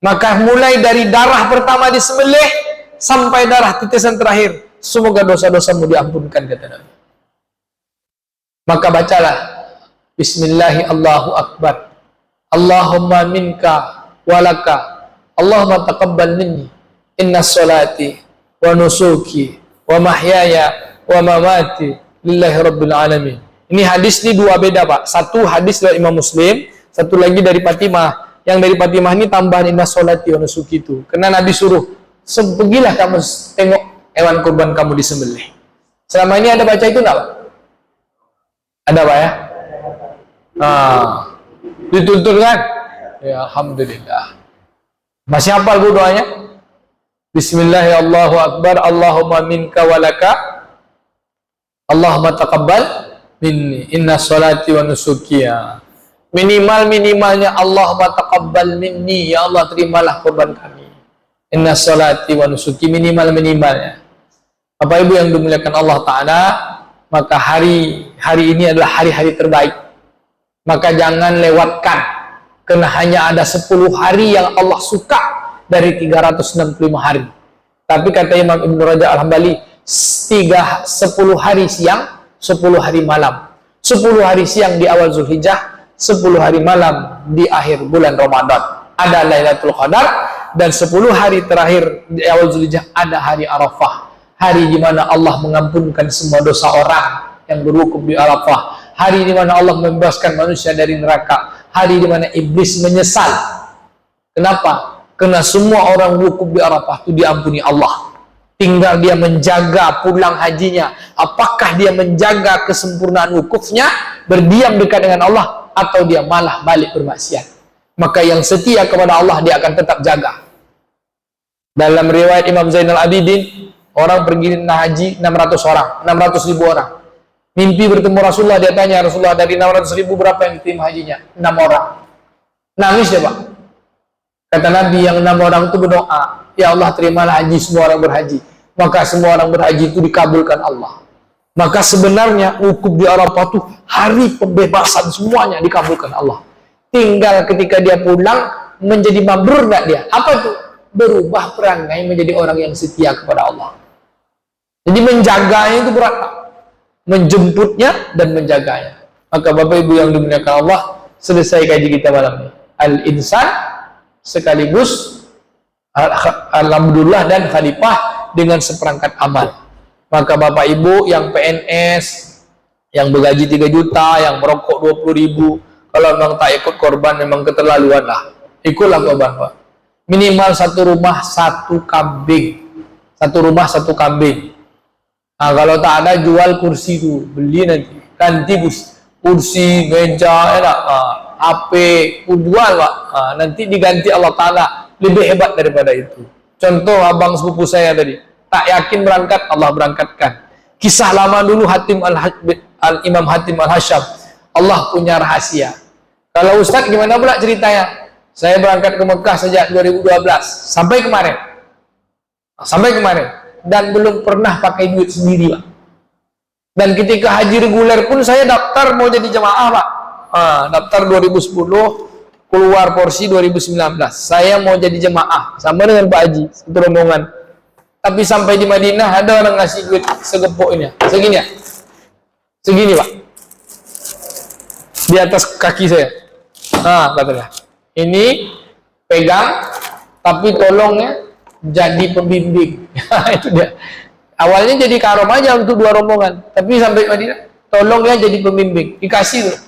Maka mulai dari darah pertama disembelih sampai darah titisan terakhir, semoga dosa-dosamu diampunkan, kata Nabi. Maka bacalah Bismillahi Allahu Akbar, Allahumma minka walaka, Allahumma taqabbal minni, inna salati wa nusuki wa mahyaya wa mamati lillahi rabbil alamin. Ini hadis ini dua beda, Pak. Satu hadis dari Imam Muslim, satu lagi dari Fatimah. Yang dari Fatimah ini tambahan inna sholati wa nusuki itu. Karena Nabi suruh, pergilah kamu tengok hewan kurban kamu disembelih. Selama ini ada baca itu enggak, Pak? Ada, Pak, ya? Dituntun kan? Ya, alhamdulillah. Masih hafal, Bu, doanya? Bismillahirrahmanirrahim, Allahu Akbar, Allahumma minka walaka, Allahumma taqabbal minni, inna sholati wa nusuki. Minimalnya Allahumma taqabbal minni, ya Allah terimalah korban kami. Inna salati wa nusuki, minimalnya. Bapak Ibu yang dimuliakan Allah Ta'ala, maka hari ini adalah hari-hari terbaik. Maka jangan lewatkan Karena hanya ada 10 hari yang Allah suka dari 365 hari. Tapi kata Imam Ibn Rajab Al-Hambali, 10 hari siang, 10 hari malam. 10 hari siang di awal Zulhijjah, 10 hari malam di akhir bulan Ramadan. Ada Lailatul Qadar, dan 10 hari terakhir di awal Zulhijjah ada hari Arafah. Hari di mana Allah mengampunkan semua dosa orang yang berwukuf di Arafah. Hari di mana Allah membebaskan manusia dari neraka. Hari di mana iblis menyesal. Kenapa? Karena semua orang wukuf di Arafah itu diampuni Allah. Tinggal dia menjaga pulang hajinya. Apakah dia menjaga kesempurnaan wukufnya, berdiam dekat dengan Allah, atau dia malah balik bermaksiat. Maka yang setia kepada Allah dia akan tetap jaga. Dalam riwayat Imam Zainal Abidin, orang pergi haji 600 orang, 600.000 orang. Mimpi bertemu Rasulullah, dia tanya, Rasulullah, dari 600.000 berapa yang diterima hajinya? 6 orang. Nangis dia, Pak. Kata Nabi, yang 6 orang itu berdoa, ya Allah, terimalah haji semua orang berhaji. Maka semua orang berhaji itu dikabulkan Allah. Maka sebenarnya wukuf di Arafah itu hari pembebasan, semuanya dikabulkan Allah. Tinggal ketika dia pulang menjadi mabrur enggak dia? Apa itu? Berubah perangai menjadi orang yang setia kepada Allah. Jadi menjaganya itu berat, Pak. Menjemputnya dan menjaganya. Maka Bapak Ibu yang dimuliakan Allah, selesai kaji kita malam ini. Al-insan sekaligus alhamdulillah dan khalifah dengan seperangkat amal. Maka Bapak Ibu yang PNS, yang bergaji 3 juta, yang merokok 20.000, kalau memang tak ikut korban memang keterlaluan lah. Ikutlah korban, Pak. Minimal satu rumah satu kambing. Satu rumah satu kambing. Nah, kalau tak ada, jual kursi itu, beli nanti. Ganti kursi, meja, HP, jual, Pak. Nanti diganti Allah Ta'ala. Lebih hebat daripada itu. Contoh abang sepupu saya tadi, tak yakin berangkat, Allah berangkatkan. Kisah lama dulu Imam Hatim Al-Hasham. Allah punya rahasia. Kalau Ustadz gimana pula ceritanya? Saya berangkat ke Mekah sejak 2012 sampai kemarin. Dan belum pernah pakai duit sendiri, Pak. Dan ketika haji reguler pun saya daftar mau jadi jemaah, Pak. Daftar 2010, keluar porsi 2019. Saya mau jadi jemaah sama dengan Pak Haji, satu rombongan. Tapi sampai di Madinah ada orang ngasih duit segepok ini, segini ya, segini, Pak, di atas kaki saya. Katanya, ini pegang, tapi tolongnya jadi pembimbing. Itu dia. Awalnya jadi karom aja untuk 2 rombongan, tapi sampai Madinah, tolongnya jadi pembimbing. Dikasih tuh.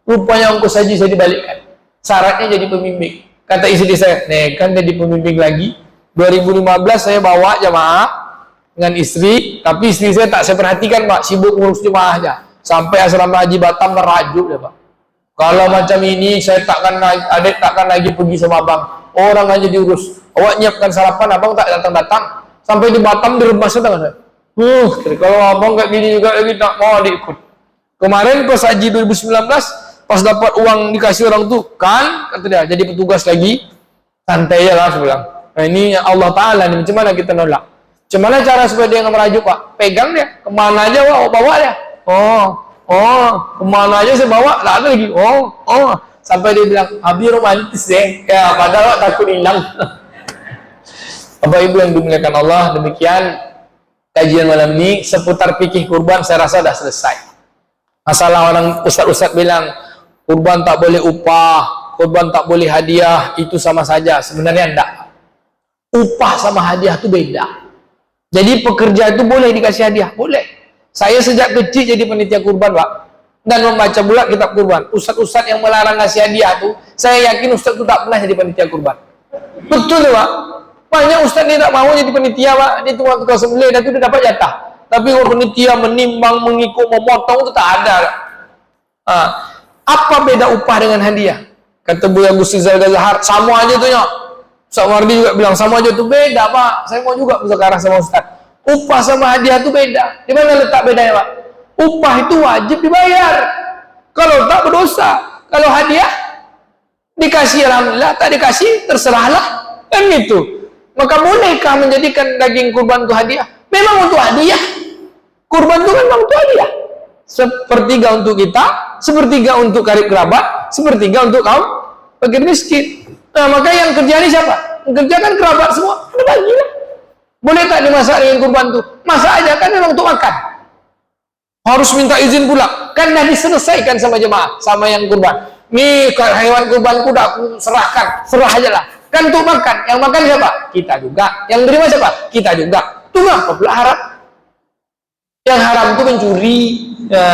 Rupanya ongkos haji saya dibalikkan. Syaratnya jadi pembimbing. Kata istri saya, nih kan jadi pembimbing lagi. 2015 saya bawa jamaah dengan istri, tapi istri saya tak saya perhatikan, Pak, sibuk ngurus jemaah aja. Sampai asrama haji Batam merajuk ya, Pak. Kalau macam ini saya takkan lagi pergi sama abang. Orang aja diurus. Awak nyiapkan sarapan, abang tak datang-datang. Sampai di Batam diremas tangan saya. Kalau abang kayak gini juga lagi tak mau diikut. Kemarin pas haji 2019, pas dapat uang dikasih orang tuh, kan kata dia jadi petugas lagi, santai ya lah saya bilang. Nah, ini Allah Ta'ala nih, macam mana kita nolak? Macam mana cara supaya dia nggak merajuk, Pak? Pegang dia, kemana aja, Pak, bawa dia. Kemana aja saya bawa, tak ada lagi. Sampai dia bilang, Abi romantis deh. Ya, padahal takut hilang. Bapak Ibu yang dimuliakan Allah, demikian kajian malam ini seputar fikih kurban saya rasa sudah selesai. Masalah orang ustaz-ustaz bilang kurban tak boleh upah, kurban tak boleh hadiah, itu sama saja. Sebenarnya enggak. Upah sama hadiah itu beda. Jadi pekerja itu boleh dikasih hadiah, boleh. Saya sejak kecil jadi panitia kurban, Pak, dan membaca pula kitab kurban. Ustaz-ustaz yang melarang ngasih hadiah tuh, saya yakin ustaz itu tak pernah jadi panitia kurban. Betul tuh, Pak. Banyak ustaz ini tak mau jadi panitia, Pak. Dia tukang sembelih dan itu dia dapat jatah. Tapi kalau panitia menimbang, mengikut, memotong itu tak ada. Apa beda upah dengan hadiah? Kata Buya Gusti Zahar, sama aja tuh ya. Ustaz Wardi juga bilang sama aja tuh, beda, Pak. Saya mau juga bersekarang sama ustaz. Upah sama hadiah itu beda. Di mana letak bedanya, Pak? Upah itu wajib dibayar. Kalau tak berdosa. Kalau hadiah dikasih alhamdulillah, tak dikasih terserahlah. Kan gitu. Maka bolehkah menjadikan daging kurban itu hadiah? Memang untuk hadiah. Kurban itu memang untuk hadiah. Sepertiga untuk kita, sepertiga untuk karib kerabat, sepertiga untuk kaum fakir miskin. Nah, maka yang kerja ini siapa? Yang kerja kan kerabat semua. Udah bagilah. Boleh tak dimasak dengan kurban tuh? Masak aja kan memang untuk makan. Harus minta izin pula. Kan dah diselesaikan sama jemaah, sama yang kurban. Nih hewan kurbanku dah aku serahkan, serah aja lah. Kan untuk makan. Yang makan siapa? Kita juga. Yang terima siapa? Kita juga. Tuh ngapa pula haram? Yang haram itu mencuri. Ya.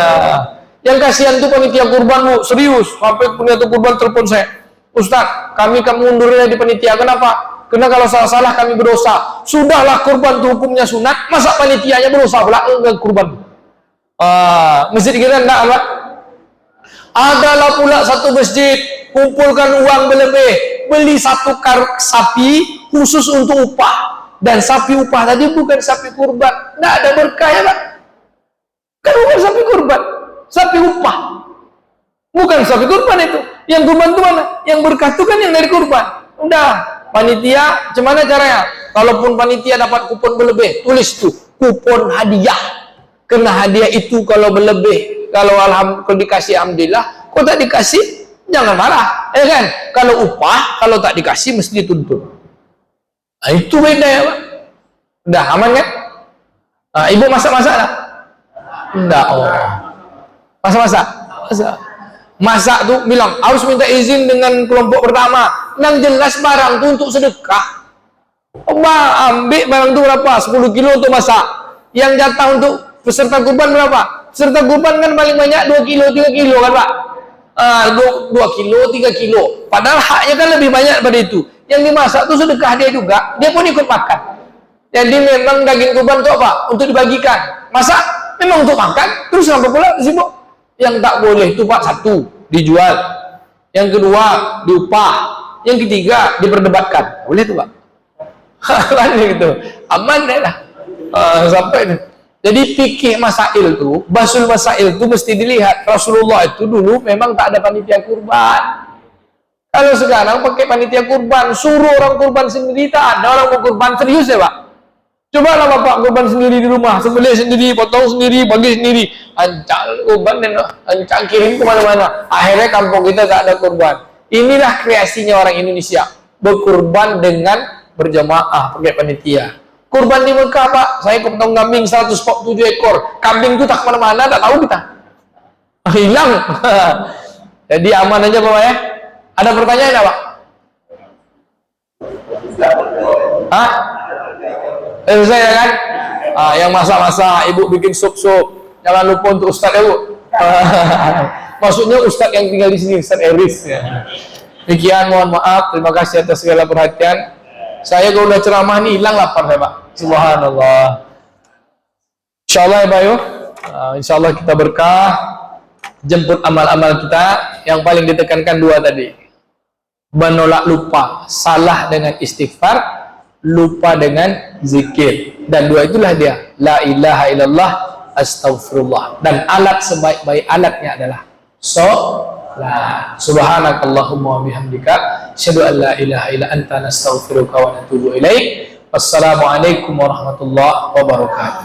Yang kasihan tuh panitia kurban bu, serius. Sampai panitia kurban telepon saya. Ustaz, kami mundurnya di panitia. Kenapa? Karena kalau salah-salah kami berdosa. Sudahlah kurban itu hukumnya sunat, masa panitianya berdosa pula enggak kurban. Masjid kita enggak apa? Adalah pula satu masjid kumpulkan uang berlebih, beli satu sapi khusus untuk upah. Dan sapi upah tadi bukan sapi kurban. Enggak ada berkah ya Pak. Kan bukan sapi kurban, sapi upah. Bukan sapi kurban itu. Yang kurban itu mana? Yang berkah itu kan yang dari kurban. Udah, panitia, gimana caranya? Kalaupun panitia dapat kupon berlebih, tulis tuh, kupon hadiah. Karena hadiah itu kalau berlebih, kalau dikasih alhamdulillah, kalau tak dikasih, jangan marah. Ya kan? Kalau upah, kalau tak dikasih, mesti dituntut. Nah, itu beda ya Pak. Udah, aman kan? Nah, ibu masak-masak tak? Enggak, oh. Masak-masak? Masak tuh bilang, harus minta izin dengan kelompok pertama. Yang jelas barang tuh untuk sedekah. Ambil barang tuh berapa? 10 kilo untuk masak. Yang jatah untuk peserta kurban berapa? Peserta kurban kan paling banyak 2 kilo, 3 kilo kan Pak? 2 kilo, 3 kilo. Padahal haknya kan lebih banyak daripada itu. Yang dimasak tuh sedekah dia juga. Dia pun ikut makan. Jadi memang daging kurban itu apa? Untuk dibagikan. Masak memang untuk makan. Terus kenapa pula sibuk? Yang tak boleh itu Pak, satu, dijual. Yang kedua, diupah. Yang ketiga, diperdebatkan. Boleh tuh Pak? Kan gitu. Aman deh lah. Sampai nih. Jadi fikih masail itu, basul masail itu mesti dilihat. Rasulullah itu dulu memang tak ada panitia kurban. Kalau sekarang pakai panitia kurban, suruh orang kurban sendiri, tak ada orang mau kurban serius ya Pak. Coba lah Bapak kurban sendiri di rumah, sembelih sendiri, potong sendiri, bagi sendiri, ancang kurban dan ancang kirim kemana-mana. Akhirnya kampung kita tak ada kurban. Inilah kreasinya orang Indonesia, berkurban dengan berjamaah pakai panitia. Kurban di Mekah Pak, saya potong kambing 147 ekor, kambing itu tak kemana-mana, tak tahu kita, hilang. Jadi aman aja Bapak ya. Ada pertanyaan apa? Hah? Saya kan? Yang masak-masak, ibu bikin sup-sup. Jangan lupa untuk Ustadz ya Bu. Maksudnya Ustadz yang tinggal di sini, Ustadz Eris. Ya. Demikian, mohon maaf. Terima kasih atas segala perhatian. Saya kalau udah ceramah nih hilang lapar ya Pak. Subhanallah. Insyaallah ya Pak. Insyaallah kita berkah. Jemput amal-amal kita. Yang paling ditekankan 2 tadi. Menolak lupa, salah dengan istighfar, lupa dengan zikir, dan 2 itulah dia, la ilaha illallah, astaghfirullah. Dan alat sebaik-baik alatnya adalah sholat. Subhanakallahumma wa bihamdika, asyhadu an la ilaha illa anta, nastaghfiruka wa natubu ilaik. Wassalamualaikum warahmatullahi wabarakatuh.